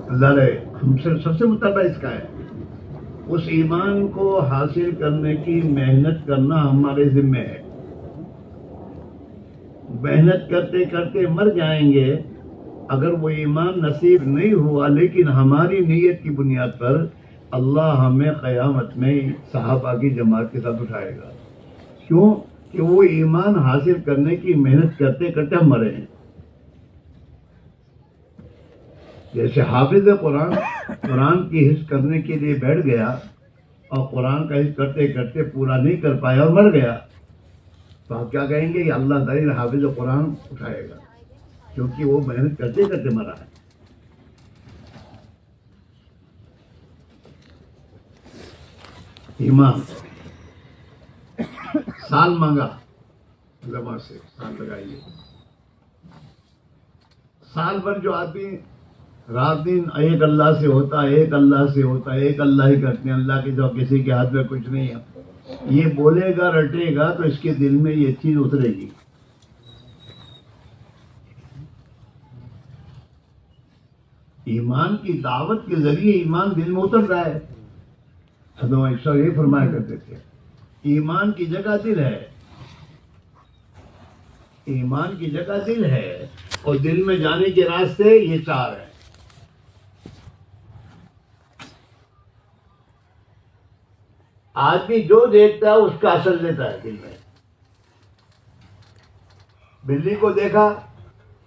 اللہ نے ہم سے سب سے مطالبہ اس کا ہے. اس ایمان کو حاصل کرنے کی محنت کرنا ہمارے ذمہ ہے. محنت کرتے کرتے مر جائیں گے اگر وہ ایمان نصیب نہیں ہوا، لیکن ہماری نیت کی بنیاد پر اللہ ہمیں قیامت میں صحابہ کی جماعت کے ساتھ اٹھائے گا. کیوں کہ وہ ایمان حاصل کرنے کی محنت کرتے کرتے ہم مرے ہیں. جیسے حافظ قرآن کی حفظ کرنے کے لیے بیٹھ گیا اور قرآن کا حفظ کرتے کرتے پورا نہیں کر پایا اور مر گیا، تو آپ کیا کہیں گے کہ اللہ تعالیٰ حافظ قرآن اٹھائے گا، کیونکہ وہ محنت کرتے کرتے مرا ہے. ایمان سال مانگا علماء سے، سال لگائیے. سال بھر جو آدمی رات دن ایک اللہ سے ہوتا ہے، ایک اللہ سے ہوتا ہے، ایک اللہ ہی کرتے ہیں، اللہ کے جو کسی کے ہاتھ میں کچھ نہیں ہے، یہ بولے گا رٹے گا تو اس کے دل میں یہ چیز اترے گی. ایمان کی دعوت کے ذریعے ایمان دل میں اتر رہا ہے. حضرت یہ فرمایا کرتے تھے ایمان کی جگہ دل ہے. ایمان کی جگہ دل ہے اور دل میں جانے کے راستے یہ چار ہیں. آدمی جو دیکھتا ہے اس کا اثر لیتا ہے دل میں. بلی کو دیکھا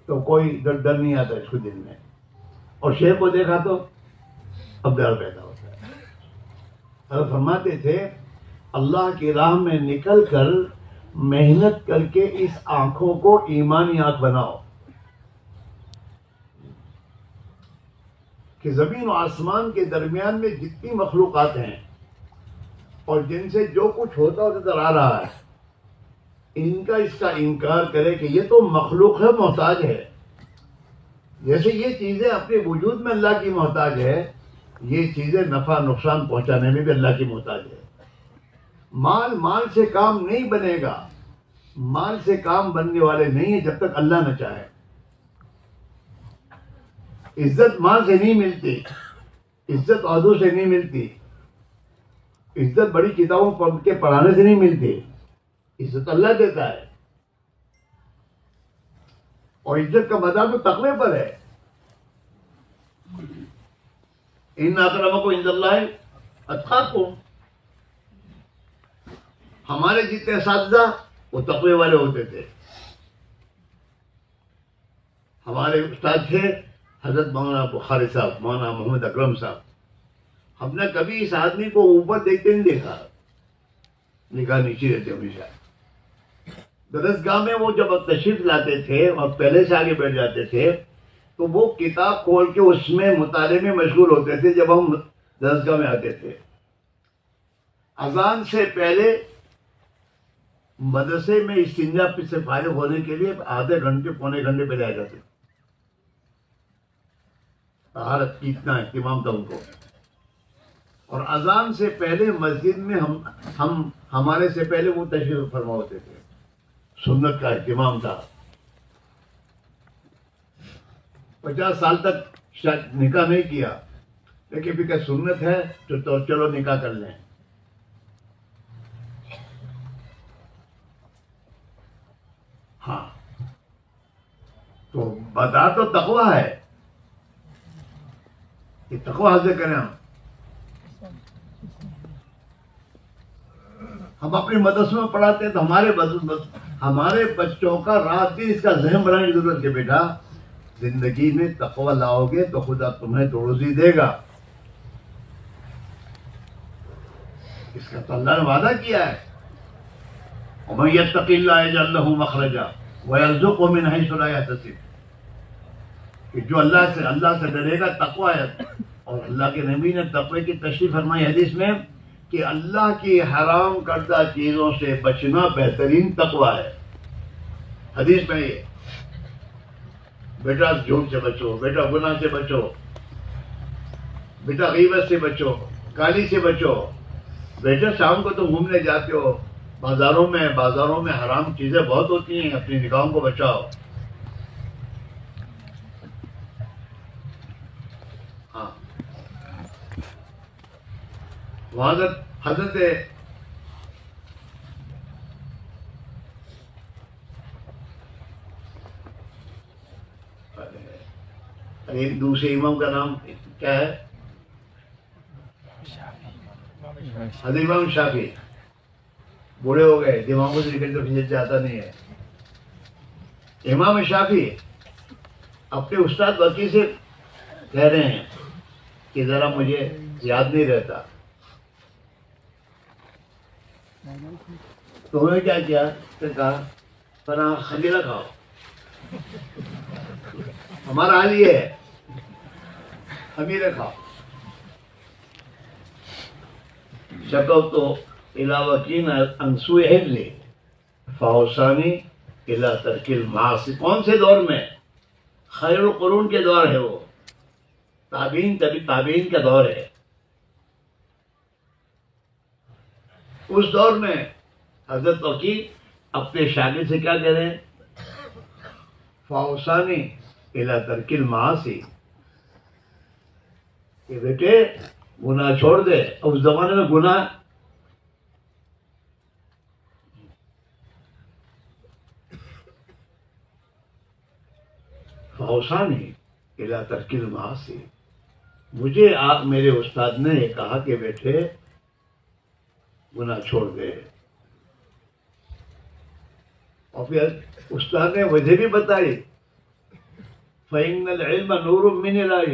تو کوئی ڈر نہیں آتا اس کو دل میں، اور شیر کو دیکھا تو اب ڈر پیدا ہوتا ہے. حضرت فرماتے تھے اللہ کی راہ میں نکل کر محنت کر کے اس آنکھوں کو ایمانی آنکھ بناؤ کہ زمین و آسمان کے درمیان میں جتنی مخلوقات ہیں اور جن سے جو کچھ ہوتا اور نظر آ رہا ہے، ان کا اس کا انکار کرے کہ یہ تو مخلوق ہے، محتاج ہے. جیسے یہ چیزیں اپنے وجود میں اللہ کی محتاج ہے، یہ چیزیں نفع نقصان پہنچانے میں بھی اللہ کی محتاج ہے. مال سے کام نہیں بنے گا، مال سے کام بننے والے نہیں ہیں جب تک اللہ نہ چاہے. عزت مال سے نہیں ملتی، عزت عہدوں سے نہیں ملتی، عزت بڑی کتابوں پڑھ کے پڑھانے سے نہیں ملتی. عزت اللہ دیتا ہے، اور عزت کا مدار تو تقوی پر ہے. ان اکرمکم عند اللہ اتقاکم. ہمارے جتنے اساتذہ وہ تقوی والے ہوتے تھے. ہمارے استاد تھے حضرت مولانا بخاری صاحب، مولانا محمد اکرم صاحب. ہم نے کبھی اس آدمی کو اوپر دیکھتے نہیں دیکھا، نگاہ نیچے رہتے ہمیشہ. درسگاہ میں وہ جب تشریف لاتے تھے اور پہلے سے آگے بیٹھ جاتے تھے تو وہ کتاب کھول کے اس میں مطالعے میں مشغول ہوتے تھے. جب ہم درسگاہ میں آتے تھے اذان سے پہلے مدرسے میں استنجا سے فارغ ہونے کے لیے آدھے گھنٹے پونے گھنٹے پہلے آ جاتے. طہارت کی اتنا اہتمام تھا ان کو. اور اذان سے پہلے مسجد میں ہمارے سے پہلے وہ تشریف فرما ہوتے تھے. سنت کا اہتمام تھا. 50 سال تک نکاح نہیں کیا، لیکن پھر سنت ہے تو چلو نکاح کر لیں. ہاں تو بتا تو تقویٰ ہے کہ تقویٰ حاصل کریں. ہم اپنے مدرسوں میں پڑھاتے ہیں تو ہمارے بچوں کا رات دن اس کا ذہن بنانے کی ضرورت ہے. بیٹا زندگی میں تقویٰ لاؤ گے تو خدا تمہیں تو روزی دے گا. اس کا تو اللہ نے وعدہ کیا ہے. وَمَن يَتَّقِ اللَّهَ يَجْعَل لَّهُ مَخْرَجًا وَيَرْزُقْهُ مِنْ حَيْثُ لَا يَحْتَسِبُ. کہ جو اللہ سے ڈرے گا، تقویٰ ہے. اور اللہ کے نبی نے تقوی کی تشریح فرمائی حدیث میں کہ اللہ کی حرام کردہ چیزوں سے بچنا بہترین تقویٰ ہے. حدیث میں یہ بیٹا جھوٹ سے بچو، بیٹا گناہ سے بچو، بیٹا غیبت سے بچو، گالی سے بچو. بیٹا شام کو تم گھومنے جاتے ہو بازاروں میں حرام چیزیں بہت ہوتی ہیں، اپنی نگاہوں کو بچاؤ. ہاں حضرت ایک دوسرے امام کا نام کیا ہے؟ حضرت امام شافعی. بوڑھے ہو گئے، دماغوں سے نکل تو فجر جاتا نہیں ہے. امام شافعی اپنے استاد وکی سے کہہ رہے ہیں کہ ذرا مجھے یاد نہیں رہتا. تو انہوں نے کیا کیا؟ پھر کہا فلاں خمیرہ کھاؤ. ہمارا حال یہ ہے، خمیرہ کھاؤ. شکوت تو علاوہ انسوء حفظی فاوصانی الی ترک المعاصی. کون سے دور میں؟ خیر القرون کے دور ہے، وہ تابعین کا دور ہے. اس دور میں حضرت وکی اپنے شاگرد سے کیا کہہ رہے ہیں؟ فاوصانی الی ترک المعاصی، کہ بیٹے گناہ چھوڑ دے. اس زمانے میں گناہ فاوصانی الی ترک المعاصی. مجھے میرے استاد نے یہ کہا کہ بیٹے گناہ چھوڑ دے. اور پھر استاد نے وجہ بھی بتائی، فَإِنَّ الْعِلْمَ نُورٌ مِّنْ إِلَٰهِ.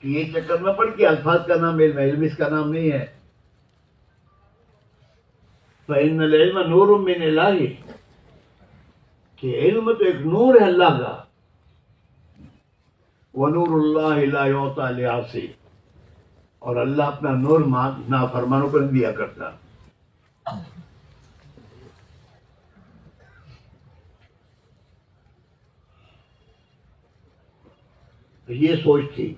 کہ یہ چکر نہ پڑ کے الفاظ کا نام علم ہے، علم اس کا نام نہیں ہے. فإن العلم نور من الہی، کہ علم تو ایک نور ہے اللہ کا. ونور اللہ لا یعطی لعاصی، اور اللہ اپنا نور نافرمانوں کو نہیں دیا کرتا. تو یہ سوچ تھی.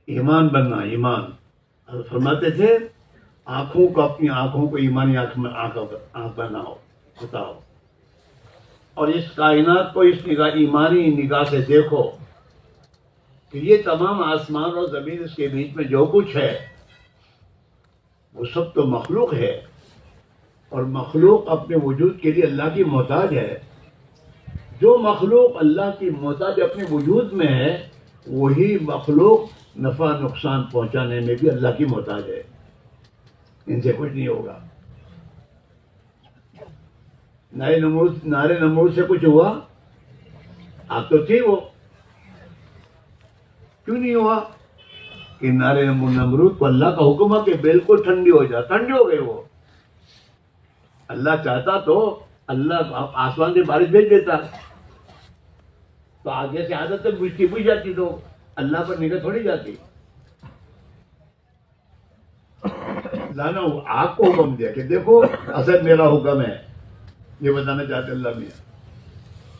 ایمان بننا، ایمان فرماتے تھے آنکھوں کو، اپنی آنکھوں کو ایمانی آنکھ بناؤ، بتاؤ، اور اس کائنات کو اس نگاہ، ایمانی نگاہ سے دیکھو کہ یہ تمام آسمان اور زمین، اس کے بیچ میں جو کچھ ہے وہ سب تو مخلوق ہے، اور مخلوق اپنے وجود کے لیے اللہ کی محتاج ہے. جو مخلوق اللہ کی محتاج اپنے وجود میں ہے، وہی مخلوق نفع نقصان پہنچانے میں بھی اللہ کی محتاج ہے. ان سے کچھ نہیں ہوگا. نارے نمرود سے کچھ ہوا؟ آپ تو تھی وہ، کیوں نہیں ہوا؟ کہ نارے نمرود کو اللہ کا حکم ہے کہ بالکل ٹھنڈی ہو جائے، ٹھنڈی ہو گئی وہ. اللہ چاہتا تو اللہ آسمان سے بارش بھیج دیتا، تو آگے سے عادت تک بجھ جاتی، تو اللہ پر نگاہ تھوڑی جاتی. لانا آگ کو حکم دیا کہ دیکھو اصل میرا حکم ہے. یہ بتانا چاہتے اللہ میاں،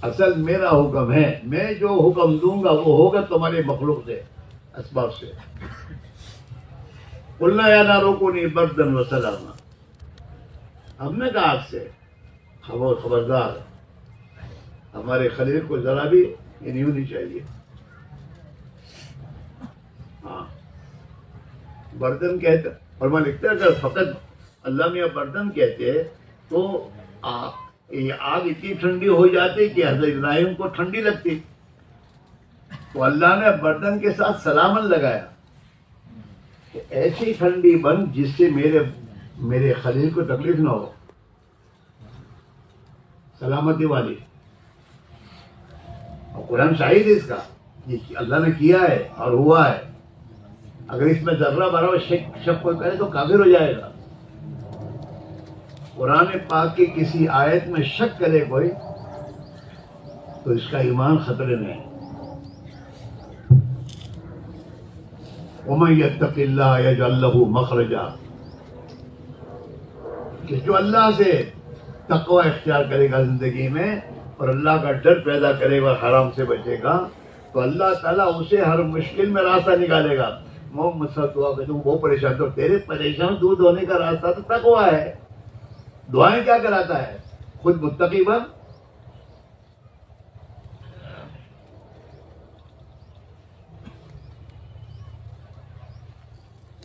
اصل میرا حکم ہے، میں جو حکم دوں گا وہ ہوگا تمہارے مخلوق سے، اسباب سے. قلنا یا نار کونی بردا وسلاما، ہم نے کہا آگ سے خبردار، ہمارے خلیل کو ذرا بھی یہ نہیں ہونی چاہیے. ہاں بردن کہتے، اور میں لکھتا ہے اگر فقط اللہ میاں بردن کہتے تو یہ آگ اتنی ٹھنڈی ہو جاتی کہ حضرت ابراہیم کو ٹھنڈی لگتی. تو اللہ نے بردن کے ساتھ سلامن لگایا کہ ایسی ٹھنڈی بن جس سے میرے خلیل کو تکلیف نہ ہو، سلامتی والی. اور قرآن شاہد ہے اس کا، یہ اللہ نے کیا ہے اور ہوا ہے. اگر اس میں ذرہ برابر شک کوئی کرے تو کافر ہو جائے گا. قرآن پاک کی کسی آیت میں شک کرے کوئی تو اس کا ایمان خطرے میں ہے. وَمَن يَتَّقِ اللَّهَ يَجْعَل لَّهُ مَخْرَجًا، کہ جو اللہ سے تقوی اختیار کرے گا زندگی میں اور اللہ کا ڈر پیدا کرے گا، حرام سے بچے گا، تو اللہ تعالیٰ اسے ہر مشکل میں راستہ نکالے گا. محمد صلی اللہ علیہ وسلم وہ پریشان، تو تیرے پریشان دور ہونے کا راستہ تو تقوی ہے. دعائیں کیا کراتا ہے؟ خود متقی بن.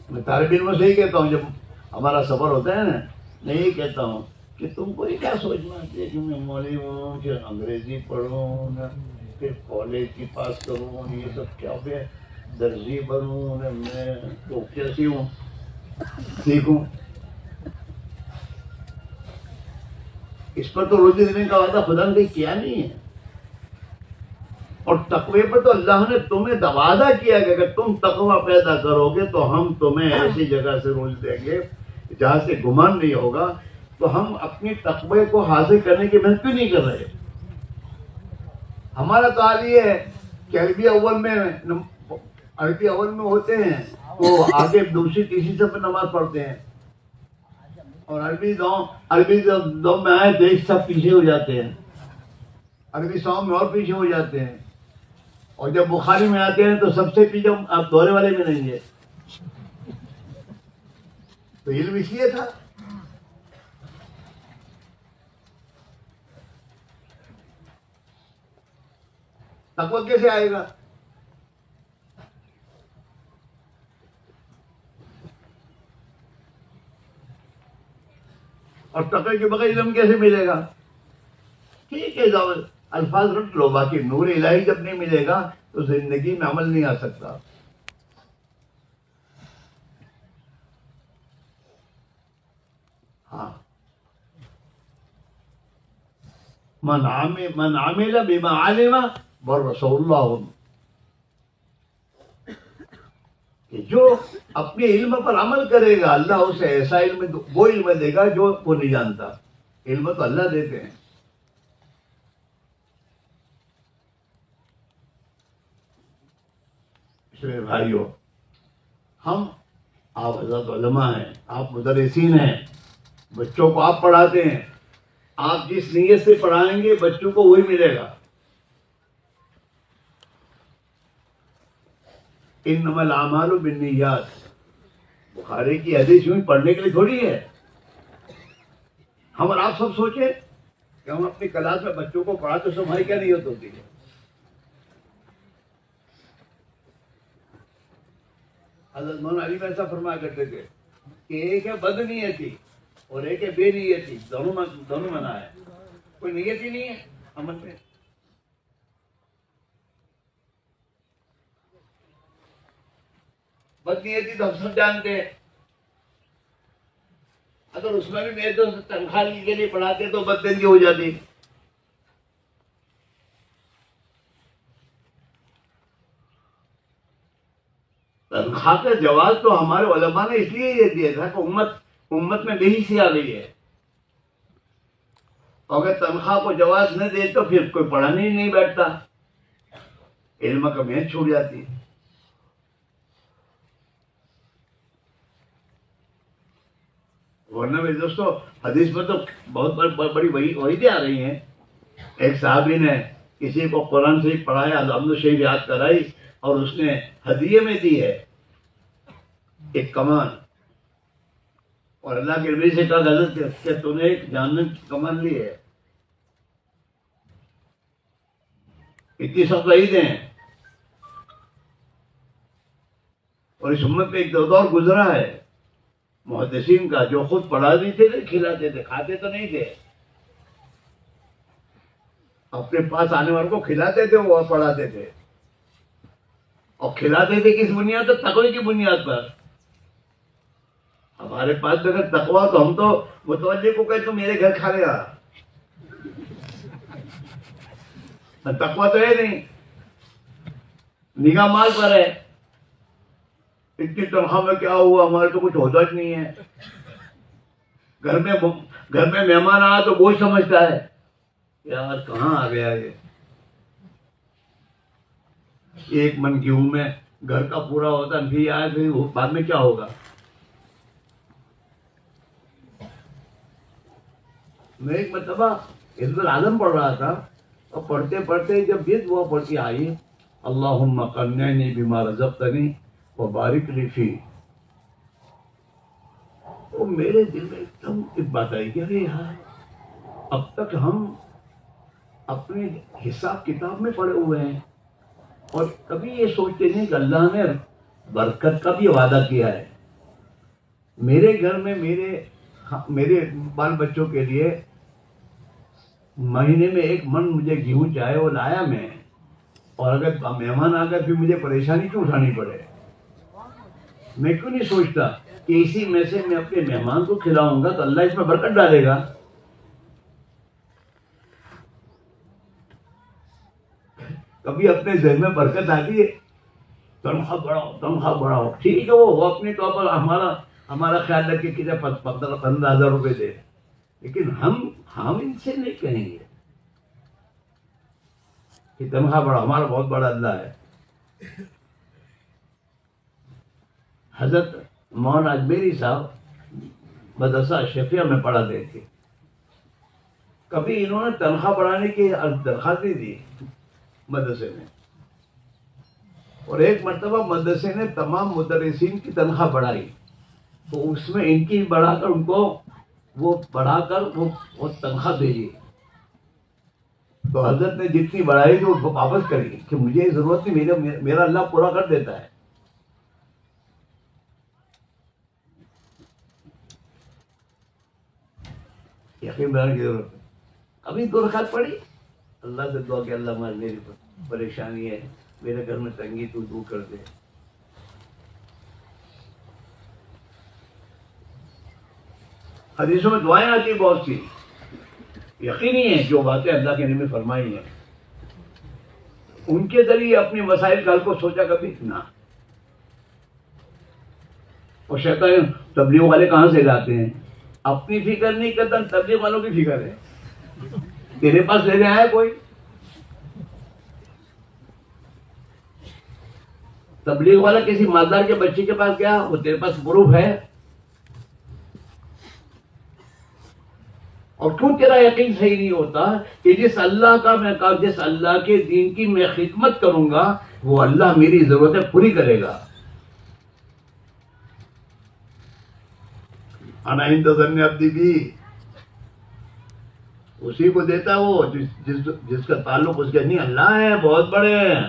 میں طالب علموں سے ہی کہتا ہوں جب ہمارا سفر ہوتا ہے نا، میں یہی کہتا ہوں کہ تم کو یہ کیا سوچنا ہے کہ میں مولوی ہوں، پھر انگریزی پڑھوں، پھر کالج کی پاس کروں، یہ سب کیا پہ درزی بنوں، میں تو کیسی ہوں سیکھوں. اس پر تو روزی دینے کا وعدہ خدا نے کیا نہیں ہے. اور تقوی پر تو اللہ نے تمہیں وعدہ کیا کہ اگر تم تقوی پیدا کرو گے تو ہم تمہیں ایسی جگہ سے روز دیں گے جہاں سے گمان نہیں ہوگا. تو ہم اپنی تقوی کو حاصل کرنے کی محنت کیوں نہیں کر رہے؟ ہمارا تو حال یہ ہے کہ عربی اول میں ہوتے ہیں تو آگے دوسری تیسری سب نماز پڑھتے ہیں، اور عربی دو میں آئے تو ایک سب پیچھے ہو جاتے ہیں، عربی سو میں اور پیچھے ہو جاتے ہیں، اور جب بخاری میں آتے ہیں تو سب سے پیچھے آپ دورے والے میں نہیں ہے. تو علم اس لیے تھا. تقویٰ کیسے آئے گا؟ اور تقوی کے بغیر علم کیسے ملے گا؟ ٹھیک ہے الفاظ رٹ لو، باقی نور الہی جب نہیں ملے گا تو زندگی میں عمل نہیں آ سکتا. ہاں من عمل بما علم ورسول اللہ. کہ جو اپنے علم پر عمل کرے گا اللہ اسے ایسا علم وہ علم دے گا جو وہ نہیں جانتا. علم تو اللہ دیتے ہیں. اس لیے بھائیو، آپ حضرت علماء ہیں، آپ مدرسین ہیں، بچوں کو آپ پڑھاتے ہیں. آپ جس نیت سے پڑھائیں گے بچوں کو وہی ملے گا. انما الاعمال بالنیات، بخاری کی حدیث یوں پڑھنے کے لیے تھوڑی ہے. ہم اور آپ سب سوچیں کہ ہم اپنی کلاس میں بچوں کو پڑھاتے تو ہماری کیا نیت ہوتی ہے. حضرت مولانا علی میں ایسا فرمایا کرتے تھے کہ ایک ہے بد نیتی اور ایک ہے بے نیتی، دونوں منع ہے. کوئی نیت ہی نہیں ہے عمل میں. بد نیتی تو ہم سب جانتے ہیں. اگر اس میں بھی میرے دوست تنخواہ کے لیے پڑھاتے تو بد نیتی ہو جاتی. تنخواہ کا جواز تو ہمارے علماء نے اس لیے یہ دیا تھا کہ امت میں بے حسی آ گئی ہے. اگر تنخواہ کو جواز نہ دے تو پھر کوئی پڑھانے ہی نہیں بیٹھتا، علم کا محنت چھوٹ جاتی. ورنہ میرے دوستو حدیث میں تو بہت بڑی وعیدیں آ رہی ہیں. ایک صحابی نے کسی کو قرآن شریف پڑھایا، الحمد شریف یاد کرائی، اور اس نے ہدیے میں دی ہے ایک کمان. اور اللہ کے نبی سے کہا حضرت کہ تو نے ایک جہنم کی کمان لی ہے. اتنی سب عیدیں ہیں. اور اس امت میں ایک دور گزرا ہے محدثین کا جو خود پڑھاتے تھے کھلاتے تھے، کھاتے تو نہیں تھے. اپنے پاس آنے والوں کو کھلاتے تھے وہ پڑھاتے تھے. اور کھلاتے تھے کس بنیاد پر؟ تقوی کی بنیاد پر. ہمارے پاس اگر تقوی تو ہم تو متوجہ کو کہے تو میرے گھر کھا لیا. تقوی تو ہے نہیں، نگاہ مال پر ہے. اتنی تنخواہ میں کیا ہوا، ہمارے تو کچھ ہوتا ہی نہیں ہے. گھر میں مہمان آیا تو وہ سمجھتا ہے یار کہاں آ گیا یہ. ایک من کی ہوں میں گھر کا پورا ہوتا بھی آیا تو بعد میں کیا ہوگا. میں ایک مرتبہ حزب الاعظم پڑھ رہا تھا اور پڑھتے پڑھتے جب یہ دعا پڑھتی آئی اللہم قنعنی بما رزقتنی وبارک لی فیہ، تو میرے دل میں ایک دم ایک بات آئی کہ ارے یار اب تک ہم اپنے حساب کتاب میں پڑے ہوئے ہیں اور کبھی یہ سوچتے نہیں کہ اللہ نے برکت کا بھی وعدہ کیا ہے. میرے گھر میں میرے بال بچوں کے لیے مہینے میں ایک من مجھے گیہوں چاہے وہ لایا میں، اور اگر مہمان آ کر پھر مجھے پریشانی کیوں اٹھانی پڑے. میں کیوں نہیں سوچتا کہ اسی میں سے میں اپنے مہمان کو کھلاؤں گا تو اللہ اس میں برکت ڈالے گا. کبھی اپنے ذہن میں برکت آتی ہے تنخواہ بڑھاؤ ٹھیک ہے، وہ اپنے طور پر ہمارا خیال رکھے کہ 15,000 روپے دے، لیکن ہم ان سے نہیں کہیں گے کہ تنخواہ بڑھاؤ. ہمارا بہت بڑا اللہ ہے. حضرت مولانا اجمیری صاحب مدرسہ اشرفیہ میں پڑھاتے تھے. کبھی انہوں نے تنخواہ بڑھانے کی درخواست دی مدرسے میں، اور ایک مرتبہ مدرسے نے تمام مدرسین کی تنخواہ بڑھائی تو اس میں ان کی بڑھا کر ان کو وہ تنخواہ بھیجی. تو حضرت نے جتنی بڑھائی تھی وہ واپس کری کہ مجھے ضرورت نہیں، میرا اللہ پورا کر دیتا ہے. یقین بنانے کی ضرورت ہے. ابھی 2 رکعت پڑھی، اللہ سے دعا کہ اللہ میری پریشانی ہے، میرے گھر میں تنگی تو دور کر دے. حدیثوں میں دعائیں آتی ہیں بہت سی، یقینی ہیں جو باتیں اللہ کے نبی نے فرمائی ہیں ان کے ذریعے اپنے مسائل کا حل کو سوچا کبھی نہ. اور شیطان تبلیغ والے کہاں سے لاتے ہیں؟ اپنی فکر نہیں کرتا، تبلیغ والوں کی فکر ہے. تیرے پاس لینے آیا کوئی؟ تبلیغ والا کسی مالدار کے بچے کے پاس گیا، وہ تیرے پاس پروف ہے؟ اور کیوں تیرا یقین صحیح نہیں ہوتا کہ جس اللہ کا میں جس اللہ کے دین کی میں خدمت کروں گا وہ اللہ میری ضرورتیں پوری کرے گا. انا عند ظن عبدی بھی، اسی کو دیتا وہ جس کا تعلق اس کے نہیں اللہ ہے، بہت بڑے ہیں.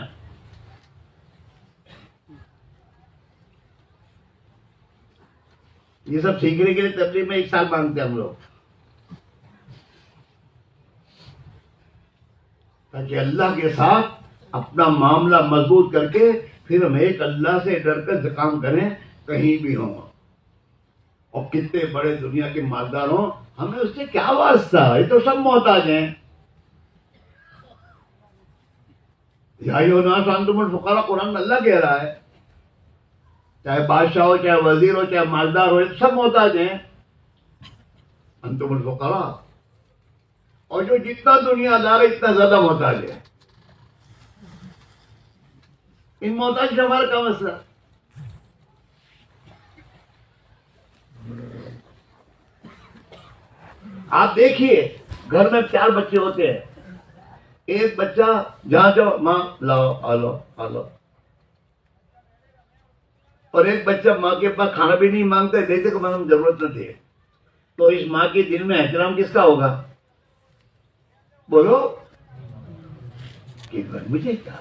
یہ سب سیکھنے کے لیے تبلیغ میں 1 سال مانگتے ہم لوگ، تاکہ اللہ کے ساتھ اپنا معاملہ مضبوط کر کے پھر ہم ایک اللہ سے ڈر کر کام کریں کہیں بھی ہوں. اور کتنے بڑے دنیا کے مالدار ہوں، ہمیں اس سے کیا واسطہ؟ یہ تو سب محتاج ہیں. یا ایھا الناس انتم الفقراء قرآن میں اللہ کہہ رہا ہے. چاہے بادشاہ ہو، چاہے وزیر ہو، چاہے مالدار ہو، سب محتاج ہیں. انتم الفقراء. اور جو جتنا دنیا دار ہے اتنا زیادہ محتاج ہے. ان محتاج سے ہمارا کیا مسئلہ؟ آپ دیکھیے گھر میں 4 بچے ہوتے ہیں، ایک بچہ جہاں جاؤ ماں لاؤ آلو آلو، اور ایک بچہ ماں کے پاس کھانا بھی نہیں مانگتا، دیتے کہ ہم ضرورت نہ تھی. تو اس ماں کے دل میں احترام کس کا ہوگا؟ بولو کہ مجھے کیا؟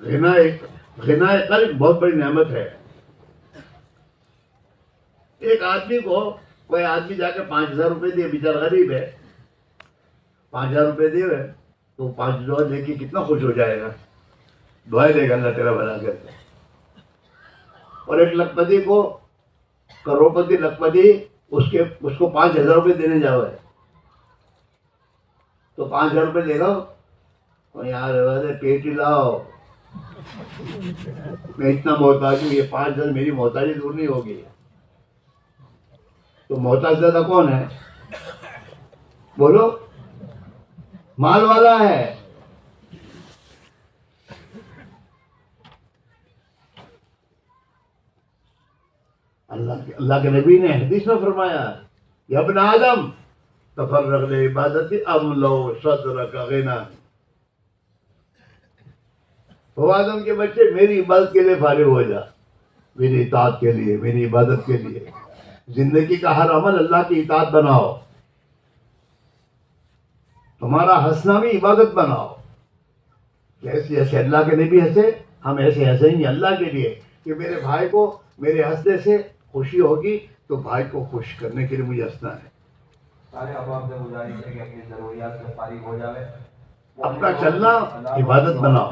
غنا ایک بہت بڑی نعمت ہے. ایک آدمی کو کوئی آدمی جا کے 5,000 روپے دے، بیچارہ غریب ہے، 5,000 روپے دے تو 5,000 لے کے کتنا خوش ہو جائے گا، دعائیں دے گا اللہ تیرا بھلا کرتے. اور ایک لکھپتی کو، کروڑپتی لکھپتی، اس کو 5,000 روپے دینے جاؤ ہے تو 5,000 روپے دے گا، اور یار پیٹ ہی لاؤ، میں اتنا محتاج ہوں، یہ 5,000 میری محتاجی دور نہیں ہوگی. تو محتاج زیادہ کون ہے؟ بولو. مال والا ہے. اللہ کے نبی نے حدیث میں فرمایا یا ابن آدم تفرغ لعبادتی املؤ صدرک غنا. وہ آدم کے بچے میری عبادت کے لیے فارغ ہو جا، میری اطاعت کے لیے، میری عبادت کے لیے. زندگی کا ہر عمل اللہ کی اطاعت بناؤ، تمہارا ہنسنا بھی عبادت بناؤ. جیسے جیسے اللہ کے نبی ہنسے ہم ایسے ہنسیں گے اللہ کے لیے کہ میرے بھائی کو میرے ہنسنے سے خوشی ہوگی، تو بھائی کو خوش کرنے کے لیے مجھے ہنسنا ہے. سارے عوام سے گزارش ہے کہ اپنی ضروریات سے فارغ ہو جاوے. اپنا چلنا عبادت بناؤ،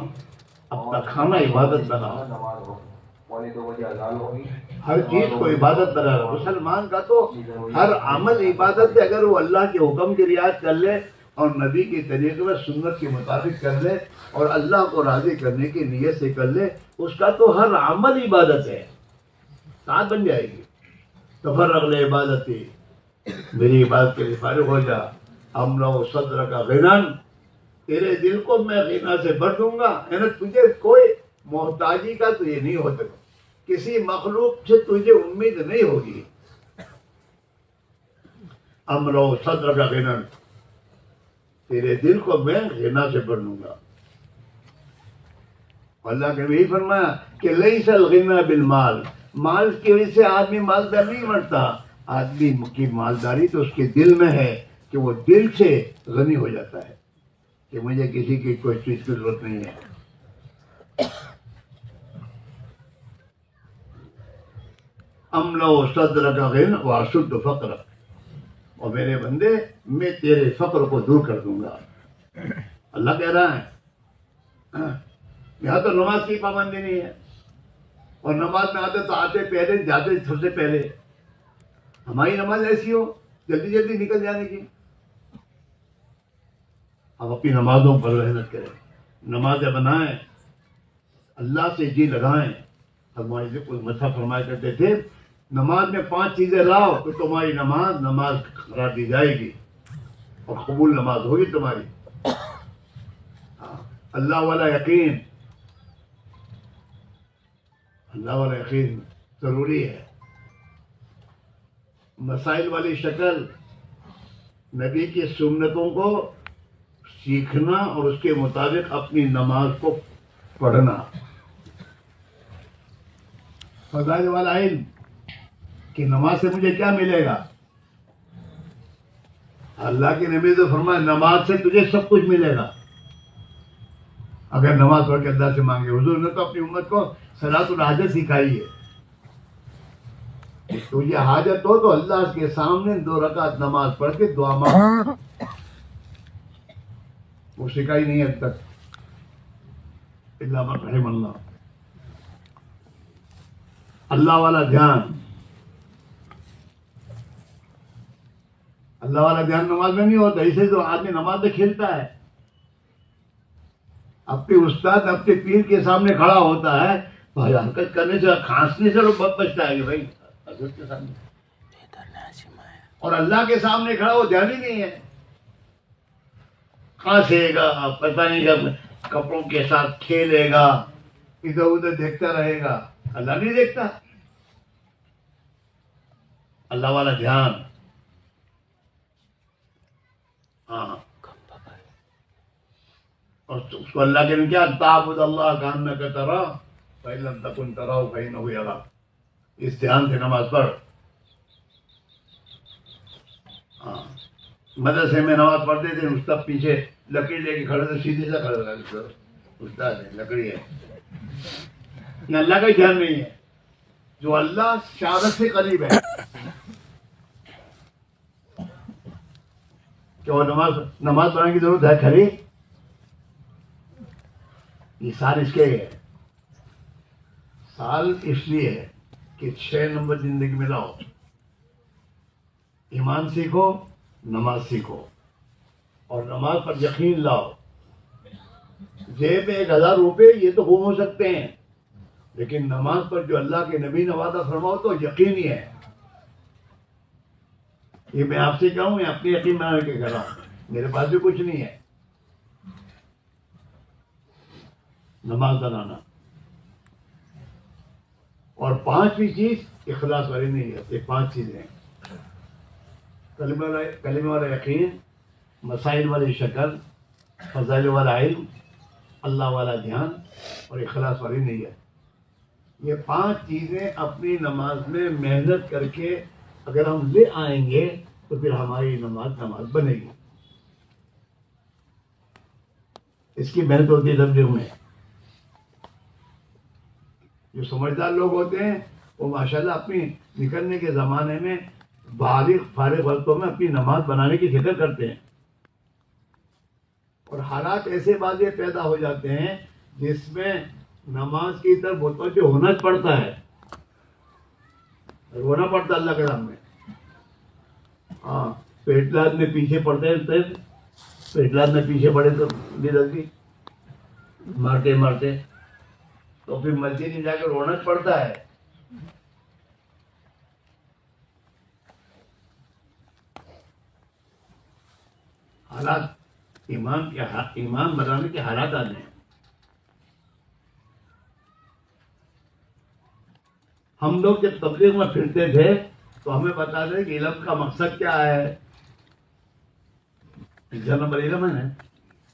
اپنا کھانا عبادت بناؤ، نماز ہو 2:45 بجے اذان ہوگی، ہر چیز کو عبادت بنا رہا. مسلمان کا تو ہر عمل عبادت ہے. اگر وہ اللہ کے حکم کی رعایت کر لے اور نبی کے طریقے میں سنت کے مطابق کر لے اور اللہ کو راضی کرنے کی نیت سے کر لے، اس کا تو ہر عمل عبادت ہے. ساتھ بن جائے گی. تفرغ لعبادتی، میری عبادت کے لیے فارغ ہو جا. املؤ صدرک غنا، تیرے دل کو میں غنا سے بھر دوں گا. یعنی تجھے کوئی محتاجی کا تو یہ نہیں ہوتا، کسی مخلوق سے تجھے امید نہیں ہوگی. املؤ صدرک غنا، تیرے دل کو میں غنا سے بھر دوں گا. اللہ نے بھی فرمایا کہ لیس الغنا بالمال، مال کی وجہ سے آدمی مالدار نہیں بنتا. آدمی کی مالداری تو اس کے دل میں ہے کہ وہ دل سے غنی ہو جاتا ہے کہ مجھے کسی کی کوئی چیز کی ضرورت نہیں ہے. املؤ صدرک غنا واسد فقرک، اور میرے بندے میں تیرے فقر کو دور کر دوں گا. اللہ کہہ رہا ہے. یہاں تو نماز کی پابندی نہیں ہے، اور نماز میں آتے تو آتے پہلے جاتے سب سے پہلے. ہماری نماز ایسی ہو جلدی جلدی نکل جانے کی. ہم اپنی نمازوں پر محنت کریں. نمازیں بنائیں، اللہ سے جی لگائیں. ہمارے کوئی مسئلہ فرمایا کرتے تھے نماز میں 5 چیزیں لاؤ تو تمہاری نماز قرار دی جائے گی اور قبول نماز ہوگی تمہاری. اللہ والا یقین، اللہ والا یقین ضروری ہے. مسائل والی شکل، نبی کی سنتوں کو سیکھنا اور اس کے مطابق اپنی نماز کو پڑھنا. فضائل والا علم کہ نماز سے مجھے کیا ملے گا. اللہ کے نبی تو فرمایا نماز سے تجھے سب کچھ ملے گا اگر نماز پڑھ کے اللہ سے مانگے. حضور نے تو اپنی امت کو صلاۃ الحاجت سکھائی ہے. تجھے حاجت ہو تو اللہ کے سامنے 2 رکعت نماز پڑھ کے دعا مانگ. وہ سکھائی نہیں اب تک الا من رحم اللہ. اللہ والا دھیان، اللہ والا دھیان نماز میں نہیں ہوتا. اسے تو آدمی نماز میں کھیلتا ہے. اپنے استاد اپنے پیر کے سامنے کھڑا ہوتا ہے تو حرکت کرنے سے کھانسنے سے لوگ بچتا ہے کہ بھائی حضرت کے سامنے، اور اللہ کے سامنے کھڑا وہ دھیان ہی نہیں ہے. کھانسے گا، پتہ نہیں کب کپڑوں کے ساتھ کھیلے گا، ادھر ادھر دیکھتا رہے گا. اللہ نہیں دیکھتا. اللہ والا دھیان. ہاں، اور اس کو اللہ کے کیا تعبد اللہ کانک ترا فإن لم تکن تراہ فإنہ یراک. اس دھیان سے نماز پڑھ. ہاں، مدرسے میں نماز پڑھتے تھے استاد پیچھے لکڑی لے کے کھڑے تھے، سیدھے سے کھڑے رہے. استاد ہے لکڑی ہے. یہ اللہ کا دھیان نہیں ہے. جو اللہ شہادت سے قریب ہے کہ وہ نماز پڑھنے کی ضرورت ہے کھڑی. یہ سال اس کے ہے. سال اس لیے ہے کہ 6 نمبر زندگی میں لاؤ. ایمان سیکھو، نماز سیکھو اور نماز پر یقین لاؤ. جیب میں 1000 روپے یہ تو گم ہو سکتے ہیں، لیکن نماز پر جو اللہ کے نبی نے وعدہ فرماؤ تو یقینی ہے. یہ میں آپ سے کہوں، میں اپنی یقین بنا کے کر رہا ہوں. میرے پاس بھی کچھ نہیں ہے. نماز بنانا. اور 5ویں چیز اخلاص والی نہیں ہے. یہ 5 چیزیں ہیں: کلمہ والا یقین، مسائل والی شکل، فضائل والا علم، اللہ والا دھیان اور اخلاص والی نیت. یہ 5 چیزیں اپنی نماز میں محنت کر کے اگر ہم لے آئیں گے تو پھر ہماری نماز بنے گی. اس کی محنت ہوتی ہے تبلیغ میں. جو سمجھدار لوگ ہوتے ہیں وہ ماشاءاللہ اپنی نکلنے کے زمانے میں فارغ وقتوں میں اپنی نماز بنانے کی فکر کرتے ہیں. اور حالات ایسے بازی پیدا ہو جاتے ہیں جس میں نماز کی طرف متوجہ ہونا پڑتا ہے، رونا پڑتا اللہ کے سامنے. ہاں، پیٹلاد میں پیچھے پڑتے ہیں، پیٹلاد میں پیچھے پڑے تو بھی مارتے تو پھر مسجد میں جا کے رونا پڑتا ہے. حالات ایمان بنانے کے حالات آنے ہیں. ہم لوگ جب تبلیغ میں پھرتے تھے تو ہمیں بتا دیں کہ علم کا مقصد کیا ہے. نمبر علم ہے نا.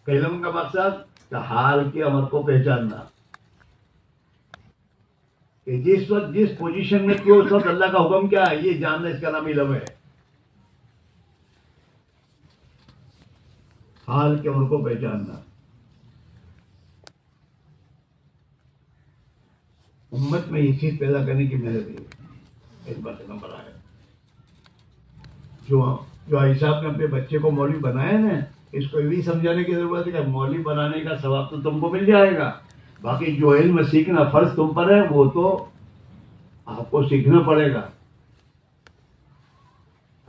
علم کا مقصد کہ حال کے امر کو پہچاننا، کہ جس وقت جس پوزیشن میں کیوں اس وقت اللہ کا حکم کیا ہے یہ جاننا، اس کا نام علم ہے. حال کے امر کو پہچاننا. امت میں یہ چیز پیدا کرنے کی محنت ہے. ایک بات نمبر آیا جو صاحب نے اپنے بچے کو مولوی بنایا نا، اس کو یہ بھی سمجھانے کی ضرورت ہے کہ مولوی بنانے کا ثواب تو تم کو مل جائے گا، باقی جو علم سیکھنا فرض تم پر ہے وہ تو آپ کو سیکھنا پڑے گا.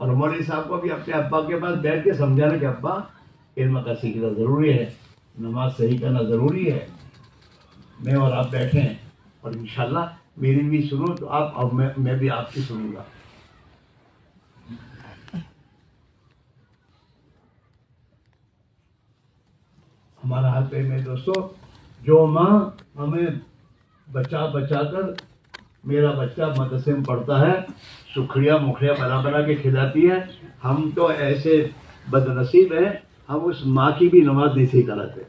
اور مولوی صاحب کو بھی اپنے ابا کے پاس بیٹھ کے سمجھانا کہ ابا علم کا سیکھنا ضروری ہے. نماز صحیح کرنا ضروری ہے. میں اور آپ بیٹھے ہیں اور انشاءاللہ میری بھی سنو تو آپ اور میں بھی آپ کی سنوں گا. ہمارا حال پہ میں دوستو، جو ماں ہمیں بچا کر میرا بچہ مدرسے میں پڑھتا ہے، سکھڑیاں مکھڑیاں بنا کے کھلاتی ہے، ہم تو ایسے بد نصیب ہیں ہم اس ماں کی بھی نماز نہیں صحیح کراتے.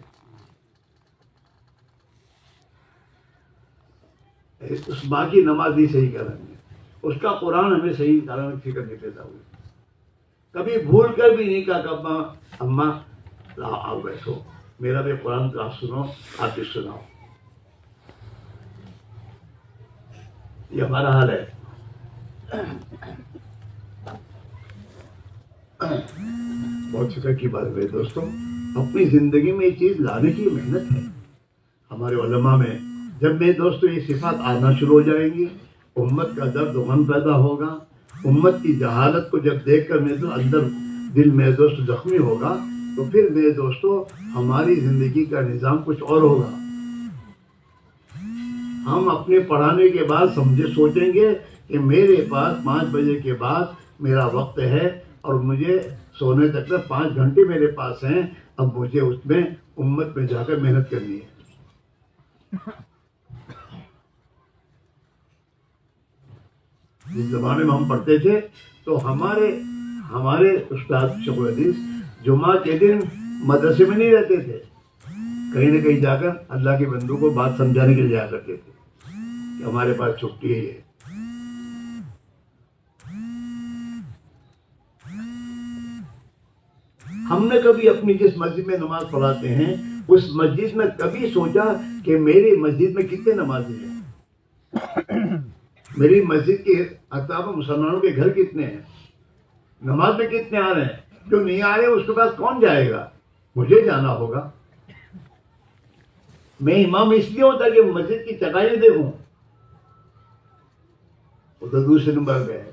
اس ماں کی نماز نہیں صحیح کریں گے، اس کا قرآن ہمیں صحیح کرانے کی فکر نہیں پیدا ہوئی. کبھی بھول کر بھی نہیں کہا کہ اماں آؤ بیٹھو میرا بھی قرآن کا سنو، آپ بھی سناؤ. یہ ہمارا حال ہے. بہت فکر کی بات ہے دوستوں، اپنی زندگی میں یہ چیز لانے کی محنت ہے. ہمارے علماء میں جب میں دوستوں یہ صفات آنا شروع ہو جائیں گی، امت کا درد و غم پیدا ہوگا. امت کی جہالت کو جب دیکھ کر میں تو اندر دل میں دوست زخمی ہوگا، تو پھر میرے دوستوں ہماری زندگی کا نظام کچھ اور ہوگا. ہم اپنے پڑھانے کے بعد سوچیں گے کہ میرے پاس 5 بجے کے بعد میرا وقت ہے اور مجھے سونے تک 5 گھنٹے میرے پاس ہیں. اب مجھے اس میں امت میں جا کر محنت کرنی ہے. جس زمانے میں ہم پڑھتے تھے تو ہمارے استاد شیخ الحدیث جمعہ کے دن مدرسے میں نہیں رہتے تھے، کہیں نہ کہیں جا کر اللہ کے بندوں کو بات سمجھانے کے لیے جایا کرتے تھے کہ ہمارے پاس چھٹی ہے. ہم نے کبھی اپنی جس مسجد میں نماز پڑھاتے ہیں اس مسجد میں کبھی سوچا کہ میری مسجد میں کتنے نمازی ہیں، میری مسجد کے اطراف مسلمانوں کے گھر کتنے ہیں، نماز میں کتنے آ رہے ہیں، جو نہیں آ رہے اس کے پاس کون جائے گا، مجھے جانا ہوگا. میں امام اس لیے ہوتا کہ مسجد کی چٹائیاں دیکھوں، وہ تو دوسرے نمبر پہ ہے.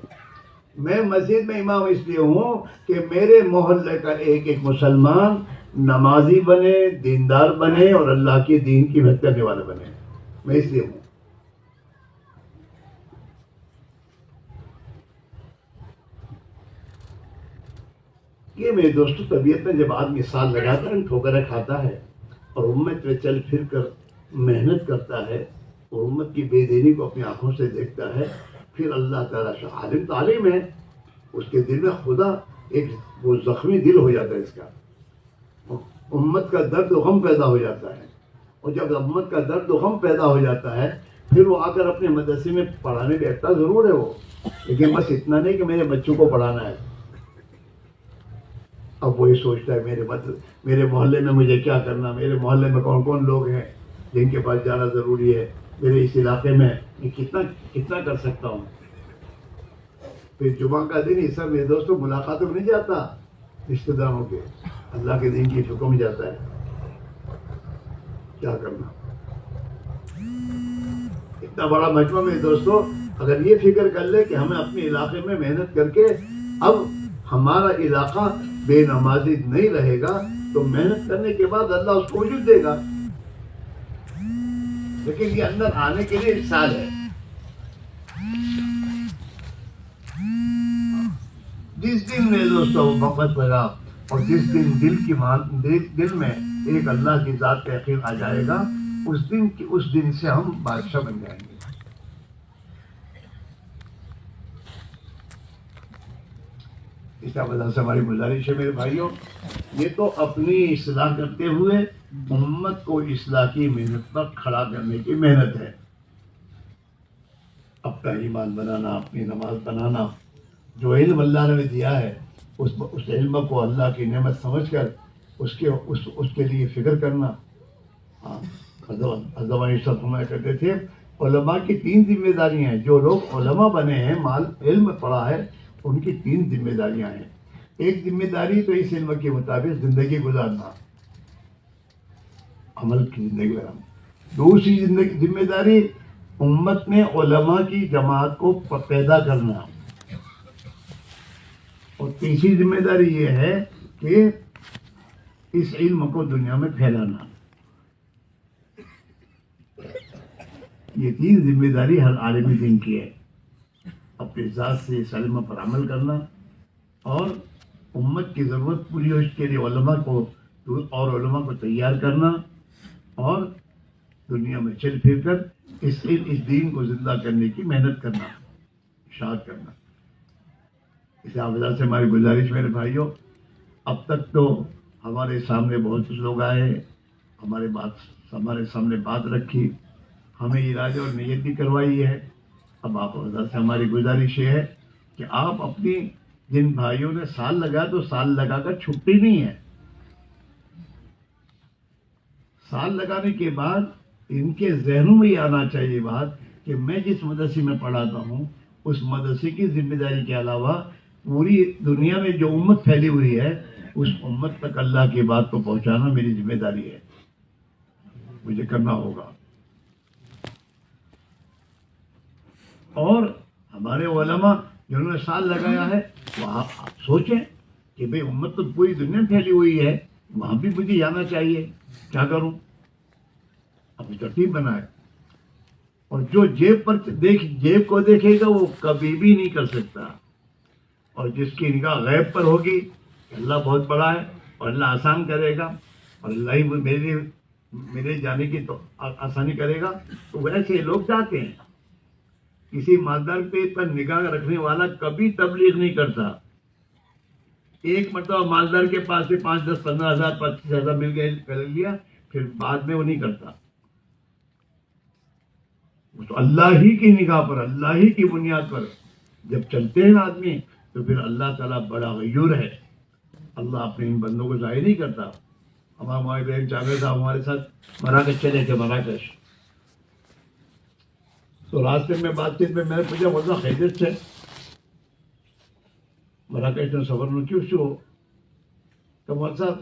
میں مسجد میں امام اس لیے ہوں کہ میرے محلے کا ایک ایک مسلمان نمازی بنے، دیندار بنے اور اللہ کے دین کی خدمت کرنے والا بنے. میں اس لیے ہوں. یہ میرے دوستوں طبیعت میں جب آدمی سال لگاتا ہے، ٹھوکریں کھاتا ہے اور امت میں چل پھر کر محنت کرتا ہے اور امت کی بے دینی کو اپنی آنکھوں سے دیکھتا ہے، پھر اللہ تعالیٰ عالم تعلیم ہے، اس کے دل میں خدا ایک وہ زخمی دل ہو جاتا ہے. اس کا امت کا درد و غم پیدا ہو جاتا ہے، اور جب امت کا درد و غم پیدا ہو جاتا ہے پھر وہ آ کر اپنے مدرسے میں پڑھانے بیٹھتا ضرور ہے وہ، لیکن بس اتنا نہیں کہ میرے بچوں کو پڑھانا ہے. اب وہی سوچتا ہے میرے محلے میں مجھے کیا کرنا، میرے محلے میں کون کون لوگ ہیں جن کے پاس جانا ضروری ہے، میرے اس علاقے میں کتنا کر سکتا ہوں. پھر جمعہ کا دن یہ سب میرے دوستوں ملاقاتوں میں نہیں جاتا، رشتے داروں کے، اللہ کے دین کی فکر میں جاتا ہے. کیا کرنا، اتنا بڑا مجمع میرے دوستوں اگر یہ فکر کر لے کہ ہمیں اپنے علاقے میں محنت کر کے اب ہمارا علاقہ بے نمازی نہیں رہے گا تو محنت کرنے کے بعد اللہ اس کو وجود دے گا. لیکن یہ اندر آنے کے لیے ایک سال ہے. جس دن میرے دوستوں وقت لگا اور جس دن دل میں ایک اللہ کی ذات کا یقین آ جائے گا، اس دن سے ہم بادشاہ بن جائیں گے. اس وجہ سے ہماری گزارش ہے میرے بھائیوں، یہ تو اپنی اصلاح کرتے ہوئے امت کو اصلاح کی محنت پر کھڑا کرنے کی محنت ہے. اپنا ایمان بنانا، اپنی نماز بنانا، جو علم اللہ نے دیا ہے اس علم کو اللہ کی نعمت سمجھ کر اس کے لیے فکر کرنا. حضرت ہمیں کہتے تھے علماء کی 3 ذمہ داریاں ہیں. جو لوگ علماء بنے ہیں، علم پڑھا ہے، ان کی 3 ذمہ داریاں ہیں. ایک ذمہ داری تو اس علم کے مطابق زندگی گزارنا، عمل کی زندگی گزارنا. دوسری ذمہ داری امت میں علماء کی جماعت کو پیدا کرنا. اور تیسری ذمہ داری یہ ہے کہ اس علم کو دنیا میں پھیلانا. یہ 3 ذمہ داری ہر عالم دین کی ہے. اپنی ذات سے اس علم پر عمل کرنا اور امت کی ضرورت پوری ہو اس کے لیے علماء کو تیار کرنا اور دنیا میں چل پھر کر اس دین کو زندہ کرنے کی محنت کرنا، اشاعت کرنا. اس وجہ سے ہماری گزارش میرے بھائیوں، اب تک تو ہمارے سامنے بہت سے لوگ آئے، ہمارے سامنے بات رکھی، ہمیں ارادے اور نیت بھی کروائی ہے. اب آپ حضرت سے ہماری گزارش یہ ہے کہ آپ اپنی جن بھائیوں نے سال لگا تو سال لگا کر چھٹی نہیں ہے. سال لگانے کے بعد ان کے ذہنوں میں یہ آنا چاہیے بات کہ میں جس مدرسے میں پڑھاتا ہوں اس مدرسے کی ذمہ داری کے علاوہ پوری دنیا میں جو امت پھیلی ہوئی ہے اس امت تک اللہ کی بات کو پہنچانا میری ذمہ داری ہے، مجھے کرنا ہوگا. اور ہمارے علماء جنہوں نے سال لگایا ہے وہ آپ سوچیں کہ بھئی امت تو پوری دنیا میں پھیلی ہوئی ہے، وہاں بھی مجھے جانا چاہیے، کیا کروں؟ اپنی ترتیب بنائے. اور جو جیب کو دیکھے گا وہ کبھی بھی نہیں کر سکتا. اور جس کی نگاہ غیب پر ہوگی کہ اللہ بہت بڑا ہے اور اللہ آسان کرے گا اور اللہ ہی میرے جانے کی تو آسانی کرے گا، تو ویسے لوگ جاتے ہیں. کسی مالدار پہ پر نگاہ رکھنے والا کبھی تبلیغ نہیں کرتا. ایک مرتبہ مالدار کے پاس سے 5، 10، 15 ہزار، 25 ہزار مل گئے کر لیا، پھر بعد میں وہ نہیں کرتا. وہ تو اللہ ہی کی نگاہ پر، اللہ ہی کی بنیاد پر جب چلتے ہیں آدمی تو پھر اللہ تعالیٰ بڑا غیور ہے. اللہ اپنے ان بندوں کو ضائع نہیں کرتا. ہمارے بہن جاوید صاحب ہمارے ساتھ مراکش چلے تھے. مراکش تو راستے میں بات چیت میں نے پوچھا بولتا خیریت سے مراکش میں سفر میں کیوں شو تو صاحب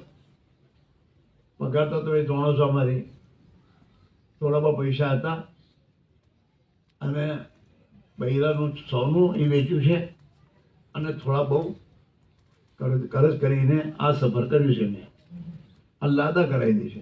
પગારતા તો એ 300 અમારી થોડા બહુ પૈસા હતા અને બૈરાનું સોનું એ વેચ્યું છે અને થોડા બહુ કરજ કરીને આ સફર કર્યું છે મેં. અલ્લાહ અદા કરાવી દે છે.